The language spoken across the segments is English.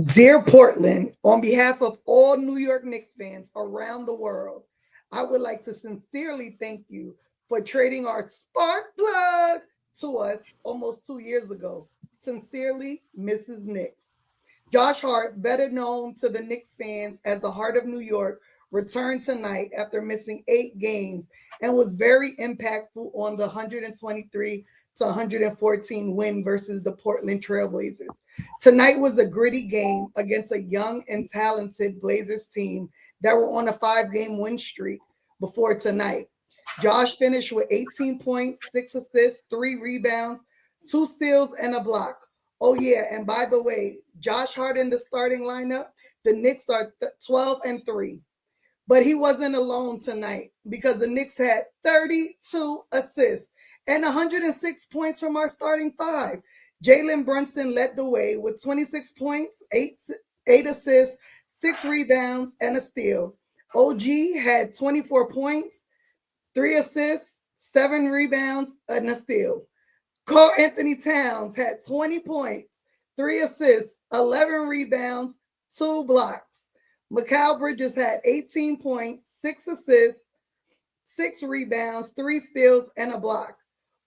Dear Portland, on behalf of all New York Knicks fans around the world, I would like to sincerely thank you for trading our spark plug to us almost 2 years ago. Sincerely, Mrs. Knicks. Josh Hart, better known to the Knicks fans as the Heart of New York, returned tonight after missing 8 games and was very impactful on the 123 to 114 win versus the Portland Trailblazers. Tonight was a gritty game against a young and talented Blazers team that were on a 5 game win streak before tonight. Josh finished with 18 points, 6 assists, 3 rebounds, 2 steals, and a block. Oh, yeah. And by the way, Josh Hart in the starting lineup, the Knicks are 12-3. But he wasn't alone tonight because the Knicks had 32 assists and 106 points from our starting five. Jalen Brunson led the way with 26 points, eight assists, 6 rebounds, and a steal. OG had 24 points, 3 assists, 7 rebounds, and a steal. Karl-Anthony Towns had 20 points, 3 assists, 11 rebounds, 2 blocks. Mikal Bridges had 18 points, 6 assists, 6 rebounds, 3 steals, and a block.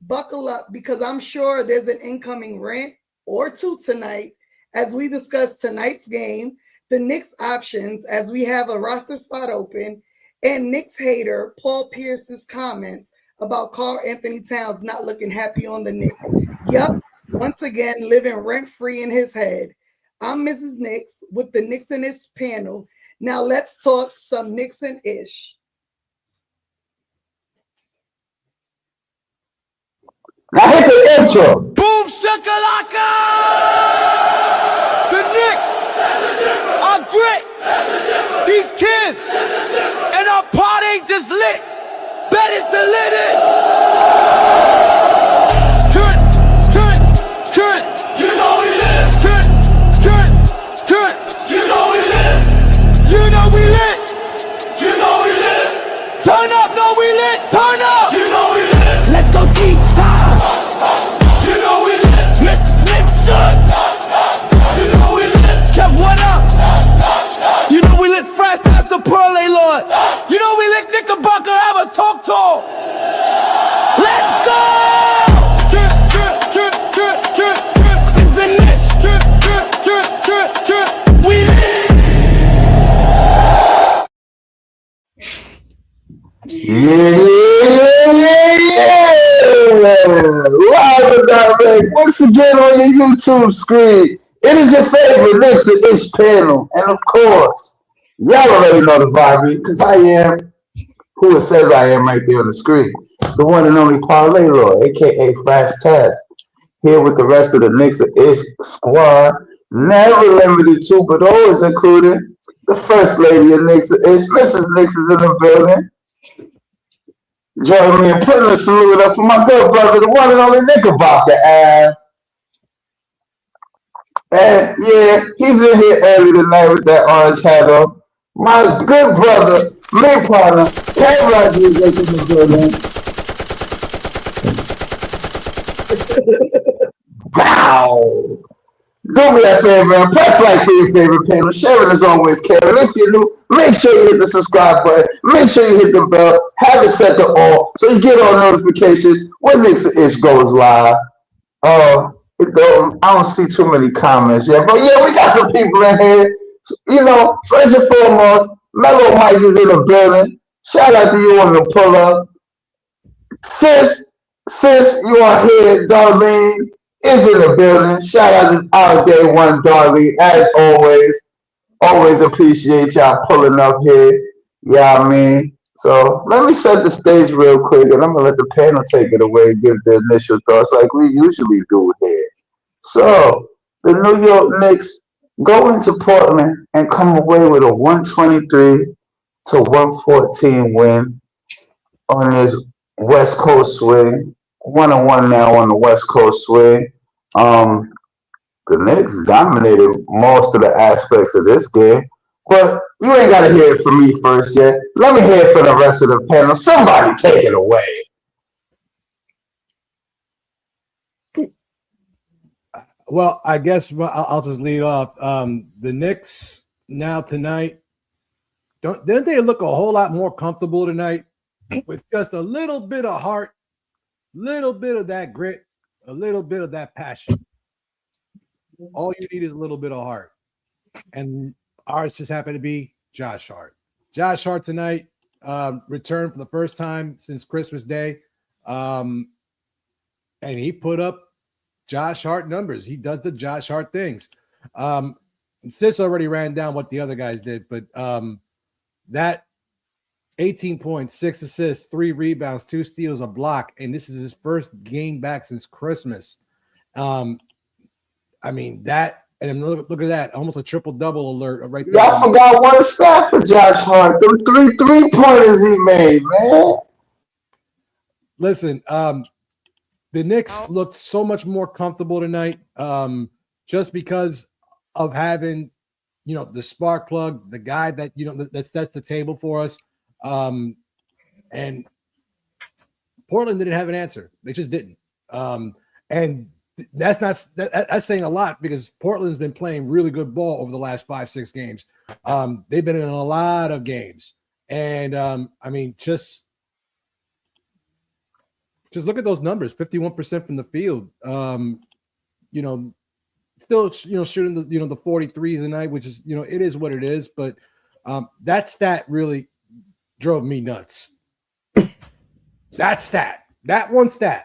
Buckle up because I'm sure there's an incoming rant or two tonight as we discuss tonight's game, the Knicks options as we have a roster spot open, and Knicks hater Paul Pierce's comments about Karl-Anthony Towns not looking happy on the Knicks. Yup, once again, living rent-free in his head. I'm Mrs. Knicks with the Knicks and Ish panel. Now let's talk some Knicks and Ish. Now hit the intro. Boom shakalaka! The Knicks are grit. These kids and our pot ain't just lit. Bet it's the littest. Cut. You know we lit. Cut. You know we lit. You know we lit. You know we lit. Turn up, no we lit. Turn up. You know we lit. Let's go deep time. You know we lit. Mrs. Knicks should. You know we lit. Kev, what up? You know we lit fresh past the Pearl A Lord. You know we lit Knickerbocker, have a talk to. Let's go! It's in this. We lit. Yeah. Live and direct once again on your YouTube screen. It is your favorite Knicks and Ish panel. And of course, y'all already know the vibe because I am who it says I am right there on the screen. The one and only Parlay Lord, aka Fast Test. Here with the rest of the Knicks and Ish squad. Never limited to, but always included the first lady of Knicks and Ish. Mrs. Knicks is in the building. Join me in putting a salute up for my good brother, the one and only Knickerbocker. And yeah, he's in here early tonight with that orange hat on. My good brother, my partner, Ken Rogers is in the building. Wow. Do me that favor and press like for your favorite panel. Sharing is always caring. If you're new, make sure you hit the subscribe button. Make sure you hit the bell. Have it set to all so you get all notifications when Knicks and Ish goes live. I don't see too many comments yet, but yeah, we got some people in here. You know, first and foremost, Mellow Mike is in the building. Shout out to you on the pull up. Sis, you are here. Darlene is in the building. Shout out to our day one, Darlene. As always appreciate y'all pulling up here. Yeah, I mean. So let me set the stage real quick, and I'm gonna let the panel take it away and give the initial thoughts like we usually do here. So the New York Knicks go into Portland and come away with a 123 to 114 win on this West Coast swing. 1-1 now on the West Coast swing. The Knicks dominated most of the aspects of this game. But you ain't got to hear it from me first yet. Let me hear it from the rest of the panel. Somebody take it away. Well, I guess I'll just lead off. The Knicks now tonight, didn't they look a whole lot more comfortable tonight with just a little bit of heart, little bit of that grit, a little bit of that passion. All you need is a little bit of heart. And ours just happened to be Josh Hart. Josh Hart tonight returned for the first time since Christmas Day. And he put up Josh Hart numbers. He does the Josh Hart things. Sis already ran down what the other guys did, but that 18 points, 6 assists, 3 rebounds, 2 steals, a block, and this is his first game back since Christmas. I mean, that, and look at that, almost a triple-double alert right there. Y'all forgot one stat for Josh Hart. The 3 3-pointers he made, man. Listen, the Knicks looked so much more comfortable tonight just because of having, the spark plug, the guy that, that sets the table for us. And Portland didn't have an answer. They just didn't. And that's saying a lot because Portland's been playing really good ball over the last 5-6 games. They've been in a lot of games. And I mean, just look at those numbers, 51% from the field. Still, shooting the, the 43s a night, which is, it is what it is. But that stat really drove me nuts. That one stat.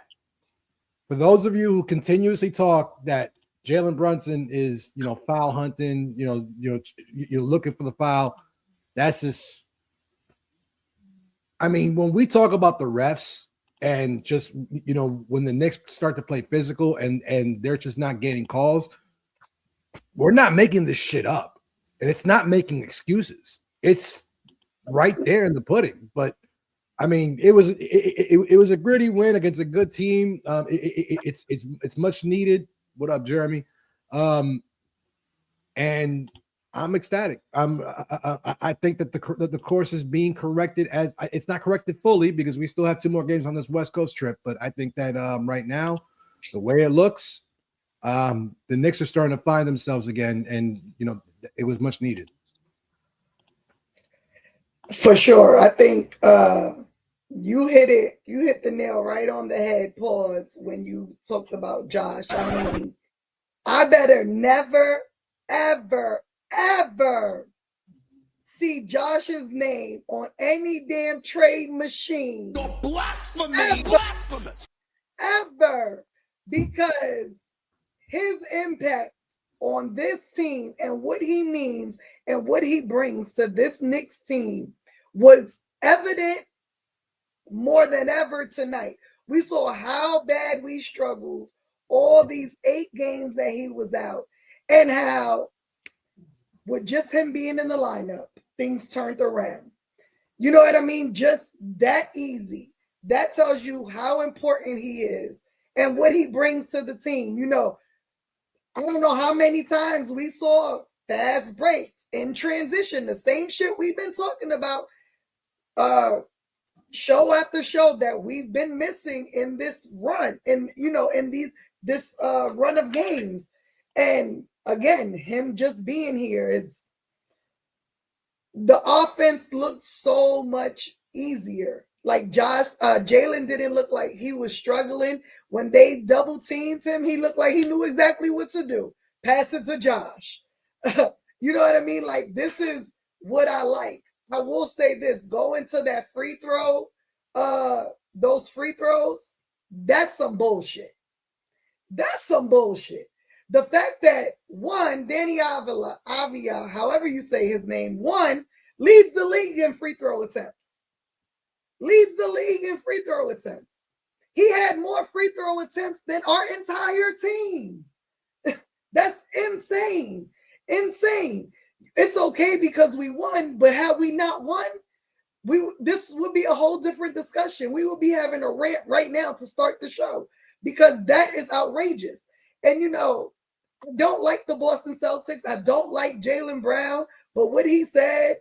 For those of you who continuously talk that Jalen Brunson is, foul hunting, you're looking for the foul. That's just, I mean, when we talk about the refs and just, when the Knicks start to play physical and they're just not getting calls, we're not making this shit up. And it's not making excuses. It's right there in the pudding. But I mean, it was a gritty win against a good team. It's much needed. What up, Jeremy? And I'm ecstatic. I think that the course is being corrected as it's not corrected fully because we still have 2 more games on this West Coast trip. But I think that right now, the way it looks, the Knicks are starting to find themselves again, and it was much needed. For sure. I think you hit the nail right on the head, pause, when you talked about Josh. I mean, I better never, ever, ever see Josh's name on any damn trade machine. You're blasphemy! Blasphemous! Ever. Because his impact on this team and what he means and what he brings to this Knicks team was evident more than ever tonight. We saw how bad we struggled all these 8 games that he was out and how with just him being in the lineup, things turned around. You know what I mean? Just that easy. That tells you how important he is and what he brings to the team. I don't know how many times we saw fast breaks in transition, the same shit we've been talking about show after show that we've been missing in this run, in this run of games. And again, him just being here, is the offense looked so much easier. Like Jalen didn't look like he was struggling. When they double teamed him, he looked like he knew exactly what to do. Pass it to Josh. You know what I mean? Like, this is what I like. I will say this, going to that free throw, those free throws, that's some bullshit. That's some bullshit. The fact that Danny Avila, however you say his name, leads the league in free throw attempts. He had more free throw attempts than our entire team. That's insane. It's okay because we won, but had we not won, this would be a whole different discussion. We would be having a rant right now to start the show because that is outrageous. And I don't like the Boston Celtics. I don't like Jaylen Brown, but what he said,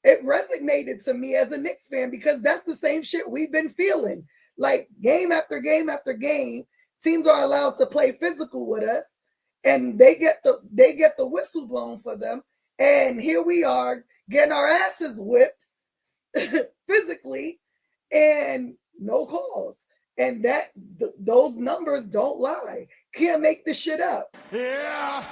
it resonated to me as a Knicks fan because that's the same shit we've been feeling. Like, game after game after game, teams are allowed to play physical with us. and they get the whistle blown for them, and here we are getting our asses whipped physically, and no calls. And those numbers don't lie. Can't make this shit up. Yeah.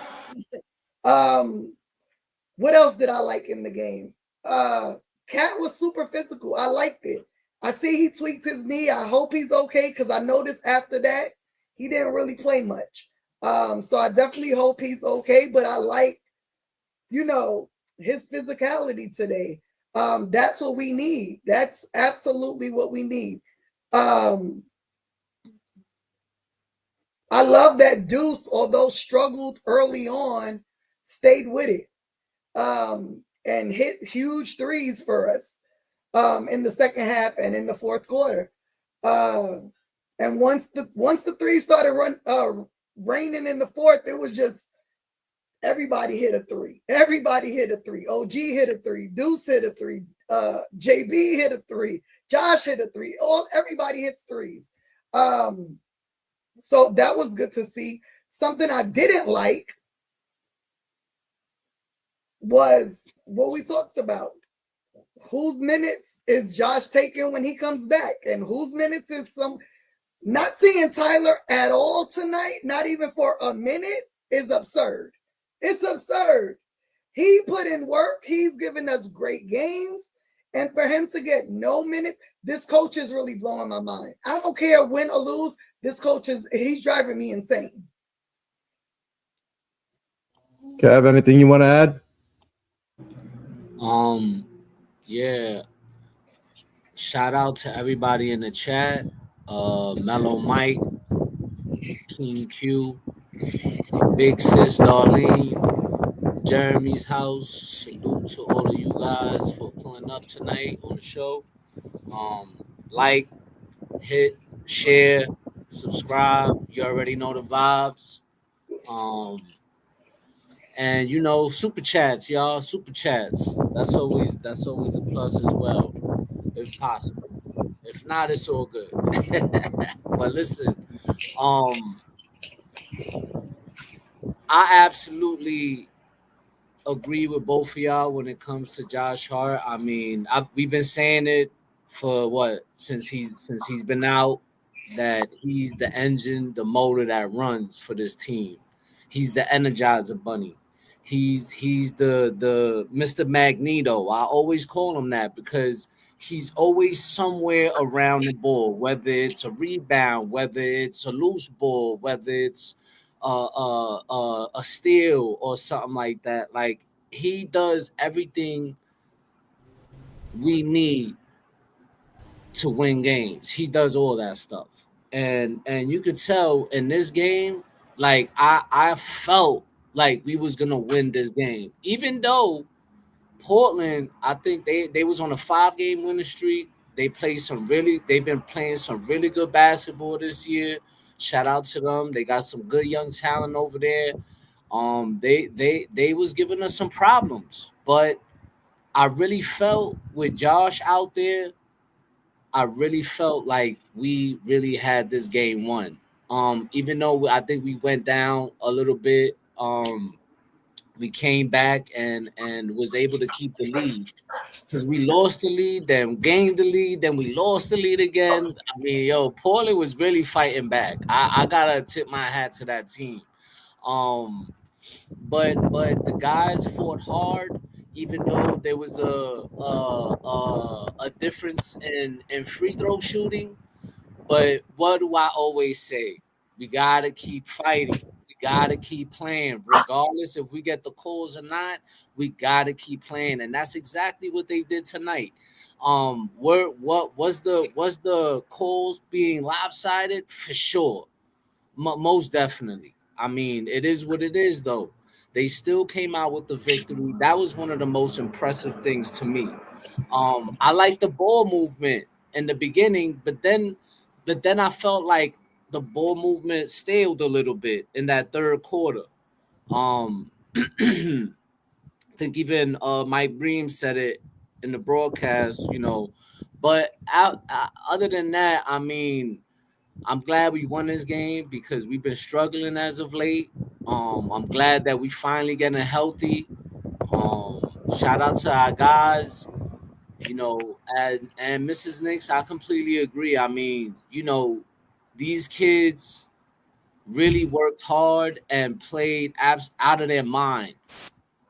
What else did I like in the game? Cat was super physical. I liked it. I see he tweaked his knee. I hope he's okay, because I noticed after that he didn't really play much. So I definitely hope he's okay. But I like, his physicality today. That's what we need. That's absolutely what we need. I love that Deuce, although struggled early on, stayed with it. And hit huge threes for us in the second half and in the fourth quarter. And once the threes started raining in the fourth, it was just everybody hit a three. Everybody hit a three. OG hit a three. Deuce hit a three. JB hit a three. Josh hit a three. Everybody hits threes. So that was good to see. Something I didn't like was what we talked about. Whose minutes is Josh taking when he comes back? And whose minutes is not seeing Tyler at all tonight, not even for a minute, is absurd. It's absurd. He put in work. He's given us great games. And for him to get no minutes, this coach is really blowing my mind. I don't care win or lose. This coach he's driving me insane. Kev, anything you want to add? Yeah. Shout out to everybody in the chat. Mellow Mike, King Q, Big Sis Darlene, Jeremy's house. Salute to all of you guys for pulling up tonight on the show. Like, hit, share, subscribe. You already know the vibes. And super chats, y'all. Super chats. That's always a plus as well, if possible. If not, it's all good. But listen, I absolutely agree with both of y'all when it comes to Josh Hart. I mean, we've been saying it for since he's been out, that he's the engine, the motor that runs for this team. He's the Energizer Bunny. He's the Mr. Magneto. I always call him that because he's always somewhere around the ball, whether it's a rebound, whether it's a loose ball, whether it's a steal or something like that. Like, he does everything we need to win games. He does all that stuff. And you could tell in this game, like I felt like we was gonna win this game. Even though Portland, I think they was on a 5-game winning streak. They've been playing some really good basketball this year. Shout out to them. They got some good young talent over there. They was giving us some problems, but I really felt with Josh out there, I really felt like we really had this game won. Even though I think we went down a little bit, we came back and was able to keep the lead. Because we lost the lead, then gained the lead, then we lost the lead again. I mean, Portland was really fighting back. I gotta tip my hat to that team. But the guys fought hard, even though there was a difference in free throw shooting. But what do I always say? We gotta keep fighting. We gotta keep playing, regardless if we get the calls or not. We gotta keep playing, and that's exactly what they did tonight. What was the calls being lopsided? For sure, most definitely. I mean, it is what it is, though. They still came out with the victory. That was one of the most impressive things to me. I like the ball movement in the beginning, but then I felt like the ball movement staled a little bit in that third quarter. I think even Mike Bream said it in the broadcast, But other than that, I mean, I'm glad we won this game because we've been struggling as of late. I'm glad that we finally getting healthy. Shout out to our guys. And Mrs. Knicks, I completely agree. I mean, these kids really worked hard and played out of their mind.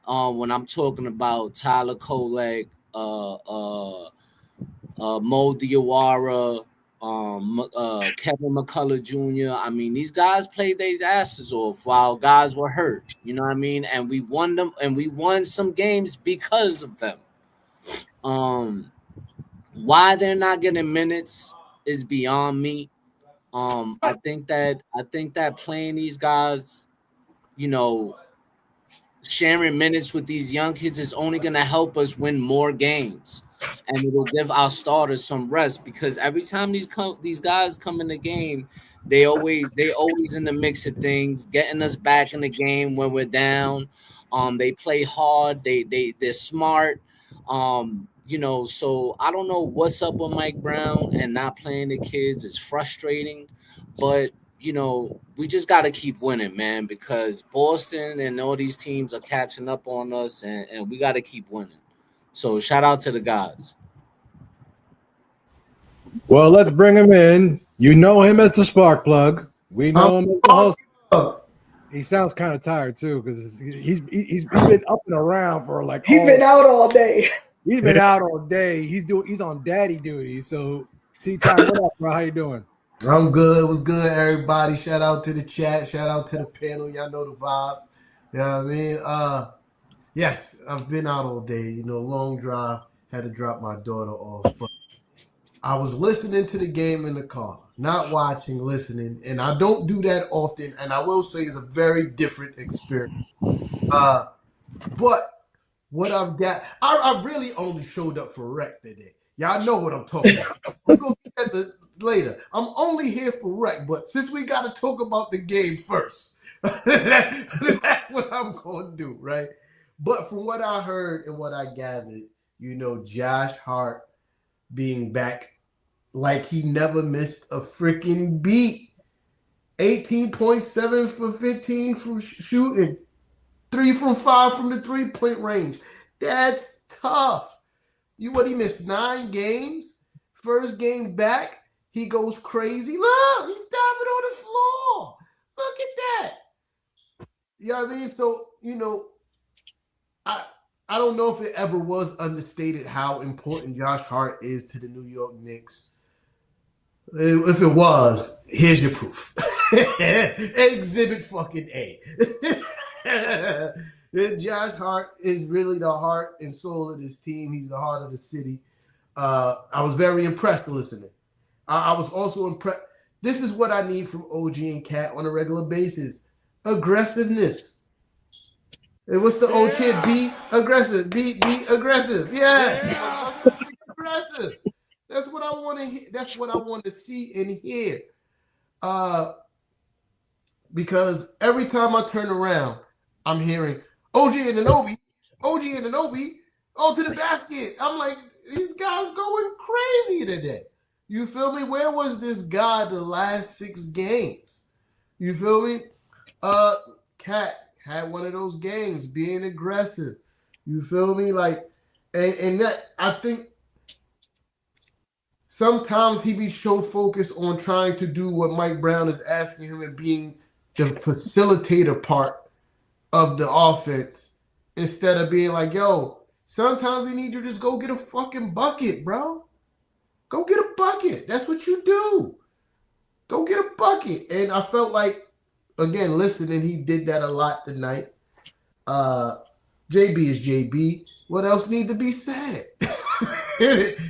When I'm talking about Tyler Kolek, Mo Diawara, Kevin McCullough Jr. I mean, these guys played their asses off while guys were hurt. You know what I mean? And we won them, and we won some games because of them. Why they're not getting minutes is beyond me. I think that playing these guys, sharing minutes with these young kids is only going to help us win more games, and it will give our starters some rest, because every time these guys come in the game, they always in the mix of things, getting us back in the game when we're down. They play hard. They're smart. So I don't know what's up with Mike Brown and not playing the kids. It's frustrating, but we just got to keep winning, man, because Boston and all these teams are catching up on us, and we got to keep winning. So shout out to the guys. Well, let's bring him in. You know him as the spark plug. We know him as the host. He sounds kind of tired too, because he's been up and around for like. He's been out all day. He's been out all day. He's on daddy duty. So, T-Time, what up, bro? How you doing? I'm good. What's good, everybody? Shout out to the chat. Shout out to the panel. Y'all know the vibes. You know what I mean? Yes, I've been out all day. Long drive. Had to drop my daughter off. But I was listening to the game in the car. Not watching, listening. And I don't do that often. And I will say it's a very different experience. But what I've got, I really only showed up for rec today. Y'all know what I'm talking about. We'll go get that later. I'm only here for rec, but since we got to talk about the game first, that's what I'm going to do, right? But from what I heard and what I gathered, Josh Hart being back like he never missed a freaking beat. 18.7 for 15 from shooting. 3 from 5 from the 3-point range. That's tough. He missed 9 games. First game back, he goes crazy. Look, he's diving on the floor. Look at that. You know what I mean? So, I don't know if it ever was understated how important Josh Hart is to the New York Knicks. If it was, here's your proof. Exhibit fucking A. Josh Hart is really the heart and soul of this team. He's the heart of the city. I was very impressed listening. I was also impressed. This is what I need from OG and Cat on a regular basis. Aggressiveness. And what's the old chant? Be aggressive. Be aggressive. Yeah. Be aggressive. That's what I want to hear. That's what I want to see and hear. Because every time I turn around, I'm hearing OG Anunoby onto the basket. I'm like, these guys going crazy today. You feel me? Where was this guy the last 6 games? You feel me? Cat had one of those games being aggressive. You feel me? Like, and that, I think sometimes he be so focused on trying to do what Mike Brown is asking him and being the facilitator part of the offense instead of being like, yo, sometimes we need you to just go get a fucking bucket, bro. Go get a bucket. That's what you do. Go get a bucket. And I felt like, again, listening, he did that a lot tonight. JB is JB. What else need to be said?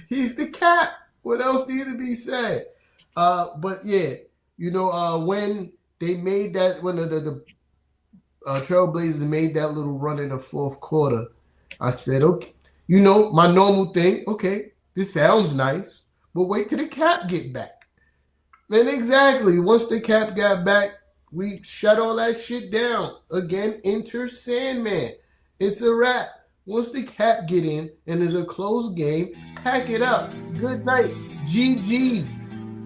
He's the cat. What else need to be said? But yeah, when they made that, when the Trailblazers made that little run in the fourth quarter, I said, okay, my normal thing, okay, this sounds nice, but wait till the Cap get back. And exactly, once the Cap got back, we shut all that shit down. Again, enter Sandman. It's a wrap. Once the Cap get in and there's a close game, pack it up. Good night. GG.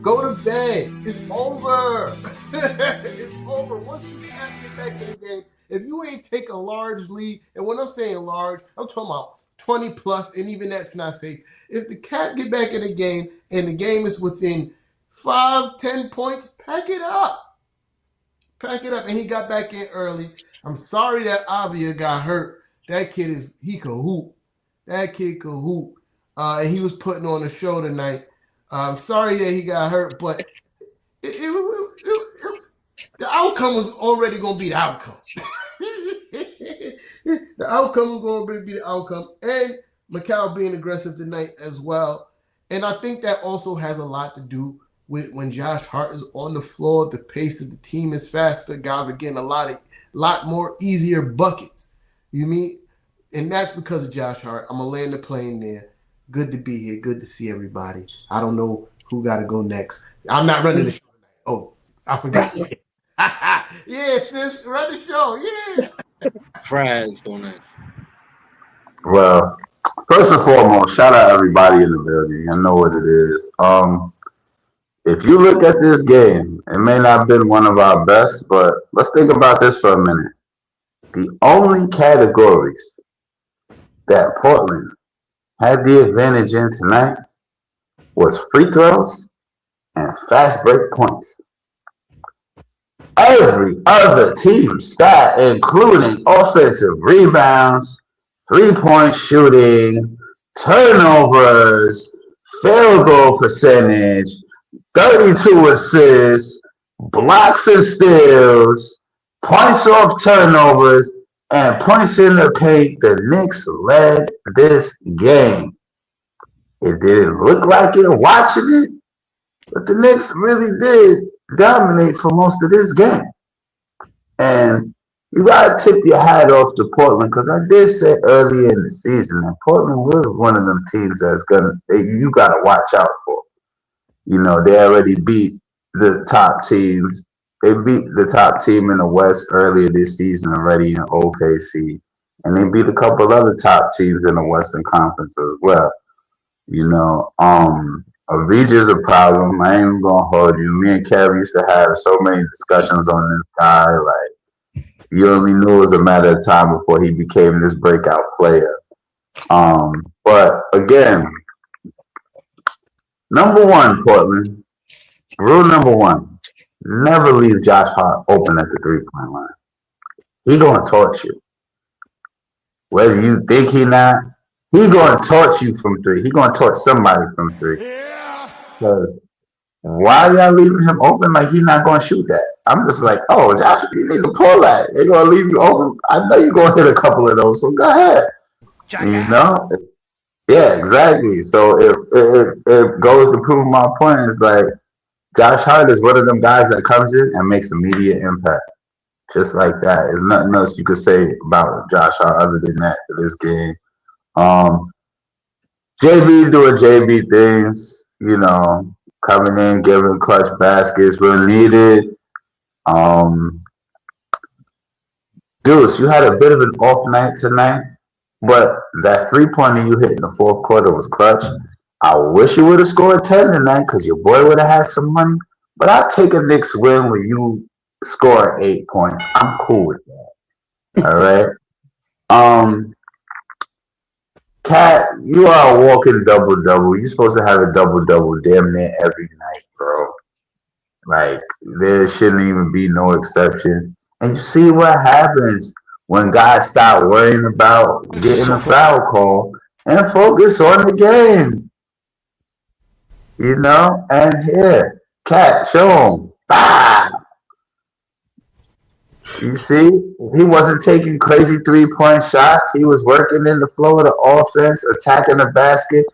Go to bed. It's over. It's over. Once the Cap gets back in the game, if you ain't take a large lead, and when I'm saying large, I'm talking about 20 plus, and even that's not safe. If the Cat get back in the game and the game is within 5-10 points, pack it up. Pack it up. And he got back in early. I'm sorry that Avia got hurt. That kid he could hoop. That kid could hoop. And he was putting on a show tonight. I'm sorry that he got hurt, but the outcome was already going to be the outcome. The outcome was going to be the outcome. And Mikal being aggressive tonight as well. And I think that also has a lot to do with when Josh Hart is on the floor, the pace of the team is faster. Guys are getting a lot more easier buckets. You mean? And that's because of Josh Hart. I'm going to land the plane there. Good to be here. Good to see everybody. I don't know who got to go next. I'm not running the show tonight. Oh, I forgot. Yeah, sis, run the show. Yeah. Fred's going next. Well, first and foremost, shout out everybody in the building. I know what it is. If you look at this game, it may not have been one of our best, but let's think about this for a minute. The only categories that Portland had the advantage in tonight was free throws and fast break points. Every other team stat, including offensive rebounds, three-point shooting, turnovers, field goal percentage, 32 assists, blocks and steals, points off turnovers, and points in the paint, the Knicks led this game. It didn't look like it watching it, but the Knicks really did dominate for most of this game. And you got to tip your hat off to Portland, because I did say earlier in the season that Portland was one of them teams that's you got to watch out for. You know, they already beat the top teams. They beat the top team in the West earlier this season already in OKC. And they beat a couple other top teams in the Western Conference as well. You know, Avicii's a problem. I ain't even going to hold you. Me and Kev used to have so many discussions on this guy. Like, you only knew it was a matter of time before he became this breakout player. But again, number one, Portland, rule number one, never leave Josh Hart open at the three-point line. He gonna torch you. Whether you think he not, he gonna torch you from three. He gonna torch somebody from three. Yeah. So why y'all leaving him open like he not gonna shoot that? I'm just like, oh, Josh, you need to pull that. They're gonna leave you open. I know you're gonna hit a couple of those, so go ahead. You know? Yeah, exactly. So it goes to prove my point. It's like Josh Hart is one of them guys that comes in and makes immediate impact. Just like that. There's nothing else you could say about Josh Hart other than that for this game. JB doing JB things, you know, coming in, giving clutch baskets where needed. Deuce, you had a bit of an off night tonight, but that three-pointer you hit in the fourth quarter was clutch. I wish you would have scored 10 tonight because your boy would have had some money, but I'll take a Knicks win where you score 8 points. I'm cool with that. All right? Cat, you are a walking double-double. You're supposed to have a double-double damn near every night, bro. Like, there shouldn't even be no exceptions. And you see what happens when guys stop worrying about getting a foul call and focus on the game. You know? And here, Cat, show him. Bah! You see? He wasn't taking crazy three-point shots. He was working in the flow of the offense, attacking the basket.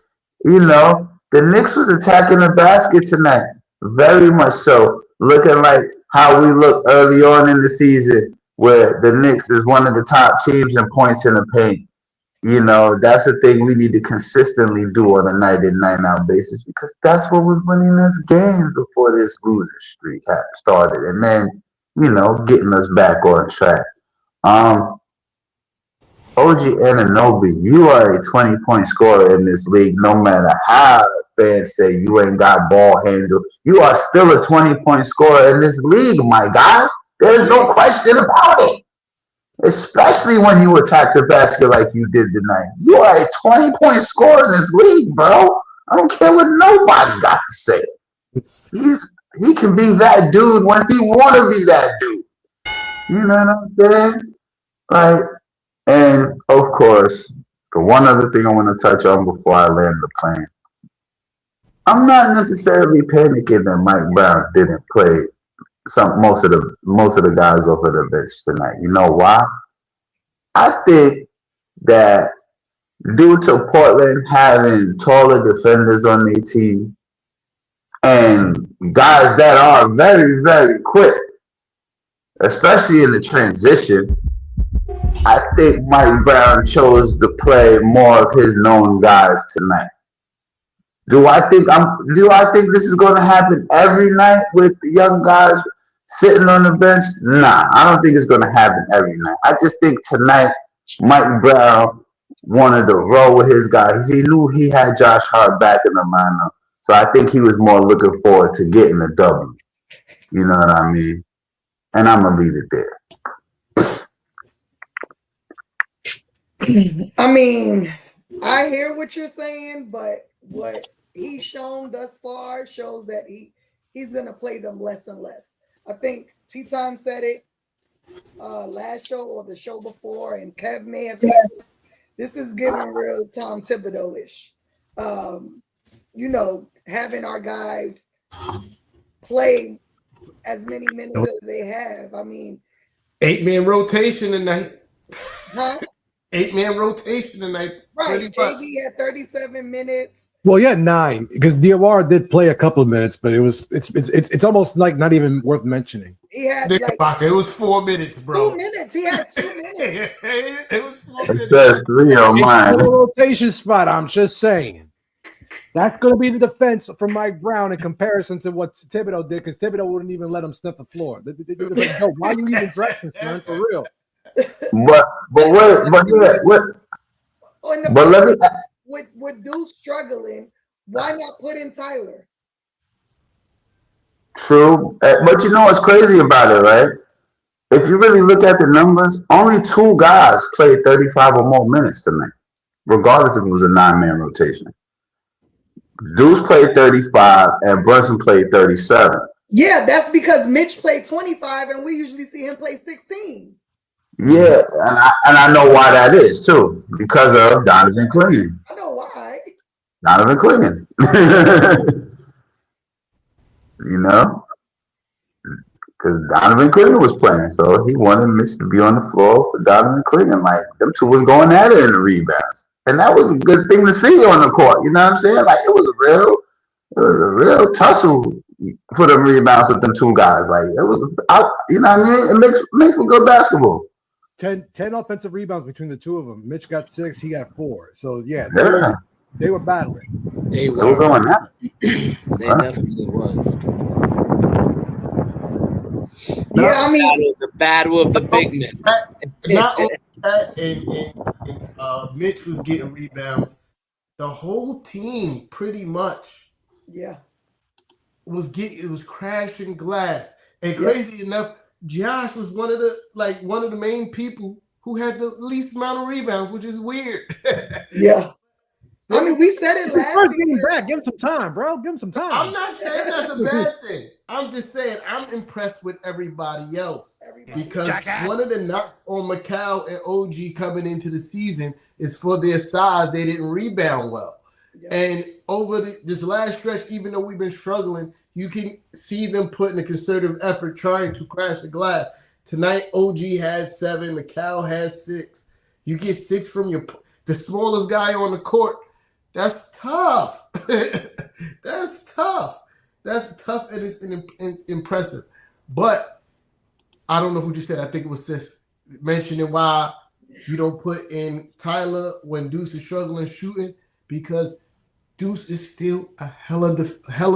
You know, the Knicks was attacking the basket tonight. Very much so. Looking like how we looked early on in the season, where the Knicks is one of the top teams in points in the paint. You know, that's the thing we need to consistently do on a night-in, night-out basis, because that's what was winning us games before this loser streak had started. And then, you know, getting us back on track. OG Anunoby, you are a 20-point scorer in this league, no matter how fans say you ain't got ball handle. You are still a 20-point scorer in this league, my guy. There's no question about it. Especially when you attack the basket like you did tonight. You are a 20-point scorer in this league, bro. I don't care what nobody got to say. He can be that dude when he want to be that dude. You know what I'm saying? Like, and of course, the one other thing I want to touch on before I land the plane. I'm not necessarily panicking that Mike Brown didn't play most of the guys over the bench tonight. You know why? I think that due to Portland having taller defenders on their team and guys that are very, very quick, especially in the transition, I think Mike Brown chose to play more of his known guys tonight. Do I think this is going to happen every night with the young guys sitting on the bench? Nah, I don't think it's going to happen every night. I just think tonight Mike Brown wanted to roll with his guys. He knew he had Josh Hart back in the lineup, so I think he was more looking forward to getting a W. You know what I mean? And I'm gonna leave it there. I mean, I hear what you're saying, but what he's shown thus far shows that he's gonna play them less and less. I think T-Time said it last show or the show before, and Kev may have said it. This is giving real Tom Thibodeau-ish. You know, having our guys play as many minutes as they have. I mean, 8-man rotation tonight. Huh? 8-man rotation tonight. Right. JB had 37 minutes. Well, yeah, 9 because Diawara did play a couple of minutes, but it's almost like not even worth mentioning. He had it was 4 minutes, bro. 2 minutes. He had 2 minutes. It was 4 minutes. That's 3 on mine. Rotation spot. I'm just saying. That's going to be the defense for Mike Brown in comparison to what Thibodeau did, because Thibodeau wouldn't even let him sniff the floor. They were like, no, why are you even dressing, man? For real. But let me. With Deuce struggling, why not put in Tyler? True, but you know what's crazy about it, right? If you really look at the numbers, only 2 guys played 35 or more minutes tonight, regardless if it was a 9-man rotation. Deuce played 35 and Brunson played 37. Yeah, that's because Mitch played 25 and we usually see him play 16. Yeah, and I know why that is too, because of Donovan Clingan. I know why. Donovan Clingan. You know? Because Donovan Clingan was playing, so he wanted Mitch to be on the floor for Donovan Clingan. Like, them two was going at it in the rebounds. And that was a good thing to see on the court. You know what I'm saying? Like, it was a real tussle for the rebounds with them 2 guys. Like, it was, you know what I mean? It makes for good basketball. 10 offensive rebounds between the 2 of them. Mitch got 6, he got 4. So yeah, they were battling. They were going at it. They definitely was. Yeah, I mean, the battle of the big men. Not only that, and Mitch was getting rebounds. The whole team, pretty much, was crashing glass. And crazy enough, Josh was one of the main people who had the least amount of rebounds, which is weird. Yeah. I mean, we said it last season. Back. Give him some time, bro. Give him some time. I'm not saying that's a bad thing. I'm just saying I'm impressed with everybody else. Because one of the knocks on Mikal and OG coming into the season is for their size, they didn't rebound well. Yeah. And over this last stretch, even though we've been struggling, you can see them putting a concerted effort trying to crash the glass. Tonight, OG has 7, Mikal has 6. You get 6 from the smallest guy on the court. That's tough. That's tough. That's tough, and it's impressive. But I don't know who just said. I think it was Sis mentioning why you don't put in Tyler when Deuce is struggling shooting, because Deuce is still a hell of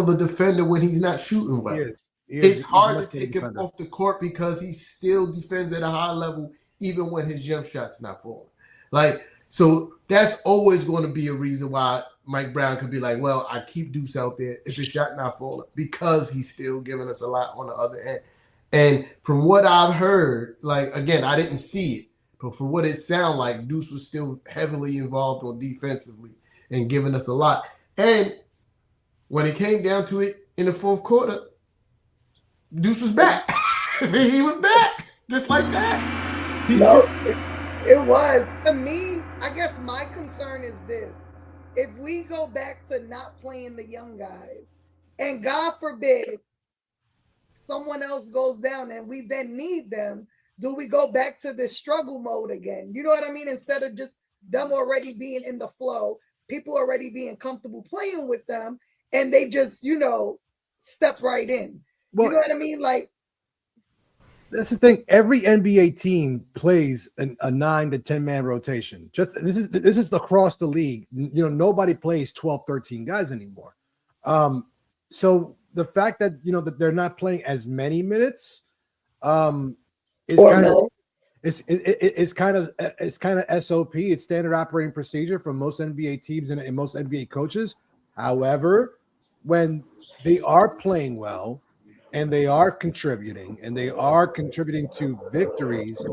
a defender when he's not shooting well. It's hard to take him off the court because he still defends at a high level even when his jump shot's not falling. So that's always going to be a reason why Mike Brown could be like, well, I keep Deuce out there if his shot not falling, because he's still giving us a lot on the other end. And from what I've heard, like, again, I didn't see it, but from what it sounded like, Deuce was still heavily involved on defensively and giving us a lot. And when it came down to it in the fourth quarter, Deuce was back. He was back just like that. It was. To me, I guess my concern is this. If we go back to not playing the young guys, and God forbid someone else goes down and we then need them, do we go back to this struggle mode again? You know what I mean? Instead of just them already being in the flow, people already being comfortable playing with them, and they just, step right in. Well, you know what I mean? Like, that's the thing. Every NBA team plays a 9 to 10 man rotation. Just this is across the league. Nobody plays 12, 13 guys anymore. So the fact that that they're not playing as many minutes is kind of SOP. It's standard operating procedure for most NBA teams and most NBA coaches. However, when they are playing well, and they are contributing to victories,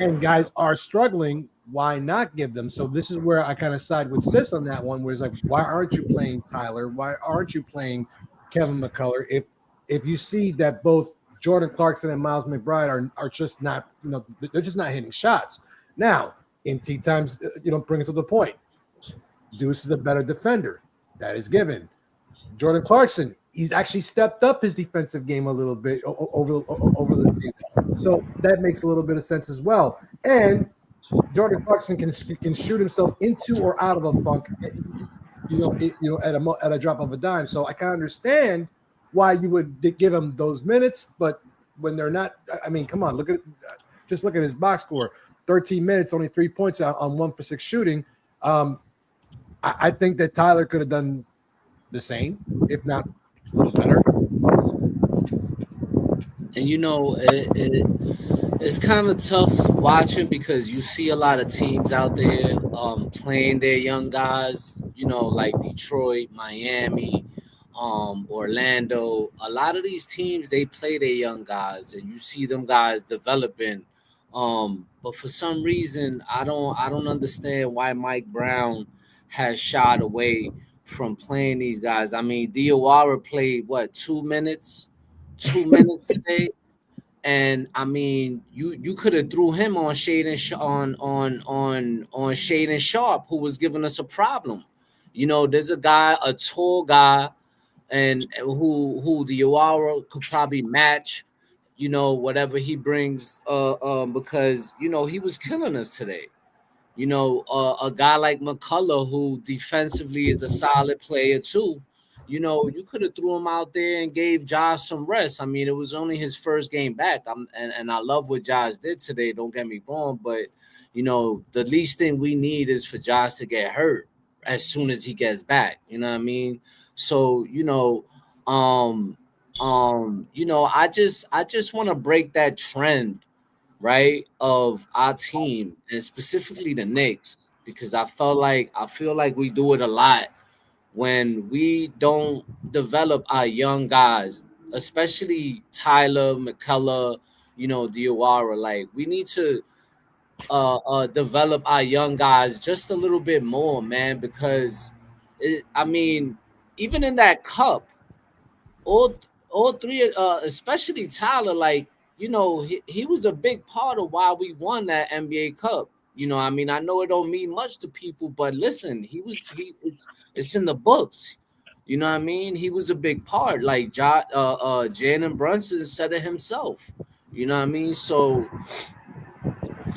and guys are struggling, why not give them? So this is where I kind of side with Sis on that one, where it's like, why aren't you playing Tyler? Why aren't you playing Kevin McCullough? If you see that both Jordan Clarkson and Miles McBride are just not, they're just not hitting shots. Now, in tea times, bring us to the point. Deuce is a better defender. That is given. Jordan Clarkson, he's actually stepped up his defensive game a little bit over the season. So that makes a little bit of sense as well. And Jordan Clarkson can shoot himself into or out of a funk, at a drop of a dime. So I can understand why you would give him those minutes, but when they're not, I mean, come on, look at his box score. 13 minutes, only 3 points on 1 for 6 shooting. I think that Tyler could have done the same, if not a little better. And it's kind of tough watching because you see a lot of teams out there playing their young guys, like Detroit, Miami, Orlando. A lot of these teams, they play their young guys, and you see them guys developing. But for some reason, I don't understand why Mike Brown has shied away from playing these guys. I mean, Diawara played 2 minutes today, and I mean, you could have threw him on Shaden Sharp, who was giving us a problem. There's a tall guy, and who Diawara could probably match, whatever he brings, because he was killing us today. A guy like McCullough, who defensively is a solid player too. You could have threw him out there and gave Josh some rest. I mean, it was only his first game back. And I love what Josh did today. Don't get me wrong, but the least thing we need is for Josh to get hurt as soon as he gets back. You know what I mean? So I just want to break that trend, right, of our team, and specifically the Knicks, because I feel like we do it a lot when we don't develop our young guys, especially Tyler, McCullough, Diawara. Like, we need to develop our young guys just a little bit more, man, because even in that cup, all three, especially Tyler, like, he was a big part of why we won that NBA Cup. I know it don't mean much to people, but listen, it's in the books. You know what I mean? He was a big part. Like, Jalen Brunson said it himself. You know what I mean? So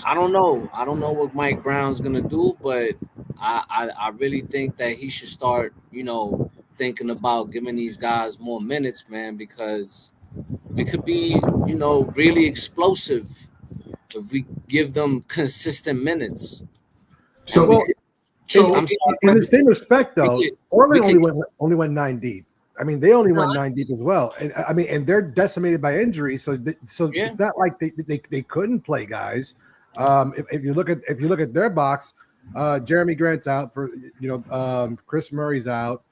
I don't know. I don't know what Mike Brown's gonna do, but I really think that he should start, thinking about giving these guys more minutes, man, because we could be, really explosive if we give them consistent minutes. So in the same respect, though, Portland only went 9 deep. I mean, they only went 9 deep as well. And and they're decimated by injury, so it's not like they couldn't play guys. If you look at their box, Jeremy Grant's out for Chris Murray's out.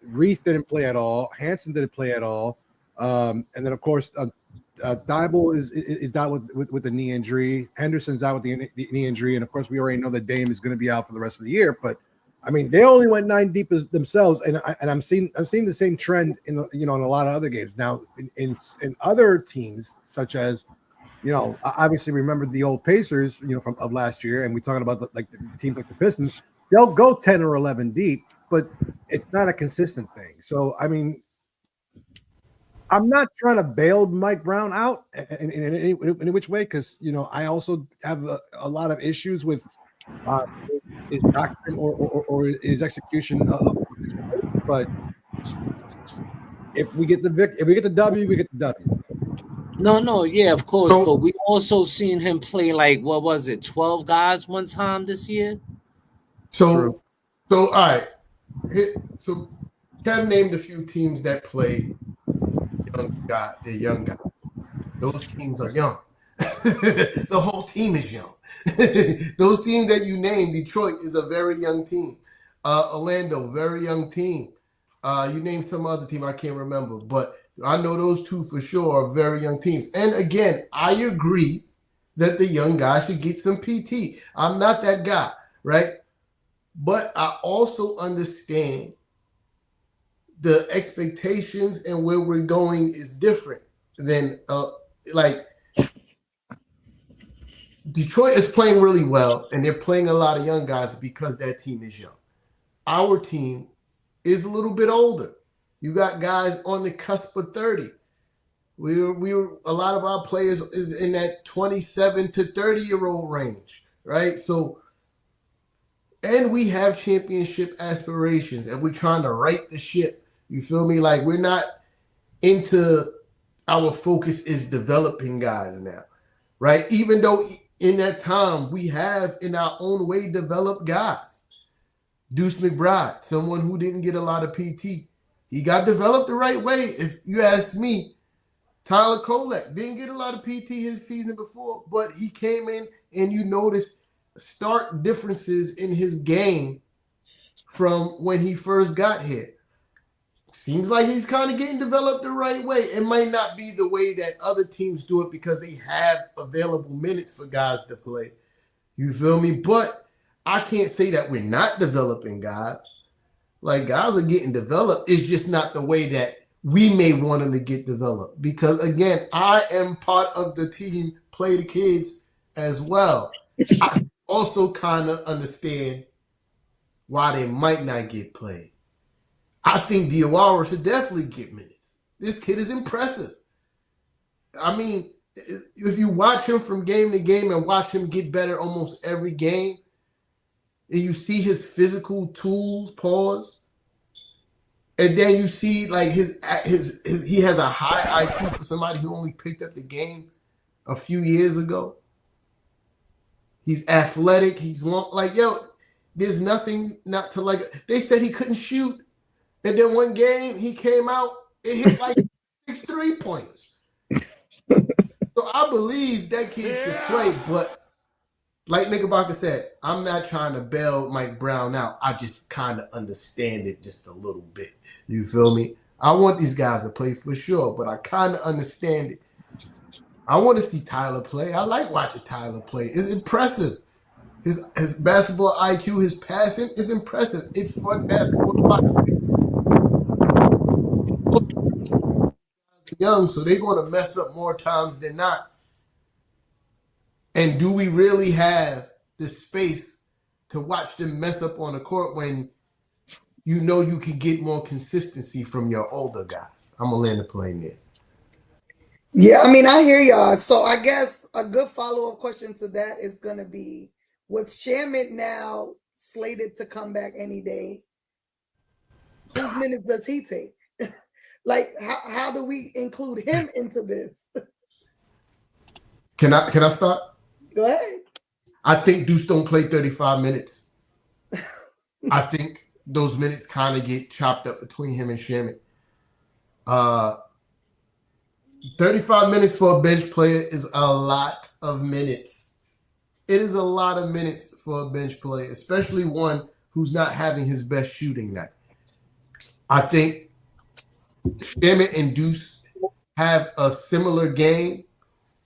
Reith didn't play at all. Hansen didn't play at all. And then, of course, Thibault is out with the knee injury. Henderson's out with the knee injury. And, of course, we already know that Dame is going to be out for the rest of the year. But, I mean, they only went 9 deep as themselves. And I'm seeing the same trend in a lot of other games. Now, in other teams, such as, obviously remember the old Pacers, of last year. And we're talking about the teams like the Pistons. They'll go 10 or 11 deep, but it's not a consistent thing. So, I mean, I'm not trying to bail Mike Brown out in any which way because, I also have a lot of issues with his doctrine or his execution of his plays. But if we get the W, we get the W. No, yeah, of course. But we also seen him play 12 guys one time this year. So all right. So Kev named a few teams that play they're young guys. Those teams are young. The whole team is young. Those teams that you named, Detroit is a very young team. Orlando, very young team. You named some other team I can't remember, but I know those two for sure are very young teams. And again, I agree that the young guys should get some PT. I'm not that guy, right? But I also understand the expectations and where we're going is different than Detroit is playing really well and they're playing a lot of young guys because that team is young. Our team is a little bit older. You got guys on the cusp of 30. We were a lot of our players is in that 27 to 30-year-old range, right? So, and we have championship aspirations and we're trying to right the ship. You feel me? Like we're not into our focus is developing guys now, right? Even though in that time we have in our own way developed guys. Deuce McBride, someone who didn't get a lot of PT. He got developed the right way. If you ask me, Tyler Kolek didn't get a lot of PT his season before, but he came in and you noticed stark differences in his game from when he first got here. Seems like he's kind of getting developed the right way. It might not be the way that other teams do it because they have available minutes for guys to play. You feel me? But I can't say that we're not developing guys. Like, guys are getting developed. It's just not the way that we may want them to get developed. Because, again, I am part of the team, Play the Kids, as well. I also kind of understand why they might not get played. I think Diawara should definitely get minutes. This kid is impressive. I mean, if you watch him from game to game and watch him get better almost every game, and you see his physical tools, and then you see like his he has a high IQ for somebody who only picked up the game a few years ago. He's athletic. He's long. Like, there's nothing not to like. They said he couldn't shoot. And then one game he came out and hit like 6 3-pointers. So I believe that kid should play, but like Knickerbocker said, I'm not trying to bail Mike Brown out. I just kind of understand it just a little bit. You feel me? I want these guys to play for sure, but I kind of understand it. I want to see Tyler play. I like watching Tyler play. It's impressive. His basketball IQ, his passing is impressive. It's fun basketball to watch. Young, so they're going to mess up more times than not. And do we really have the space to watch them mess up on the court when you know you can get more consistency from your older guys? I'm going to land the plane there. Yeah, I mean, I hear y'all. So I guess a good follow-up question to that is going to be, with Shamet now slated to come back any day, whose minutes does he take? Like, how do we include him into this? Can I start? Go ahead. I think Deuce don't play 35 minutes. I think those minutes kind of get chopped up between him and Shamet. 35 minutes for a bench player is a lot of minutes. It is a lot of minutes for a bench player, especially one who's not having his best shooting night. I think Shamet and Deuce have a similar game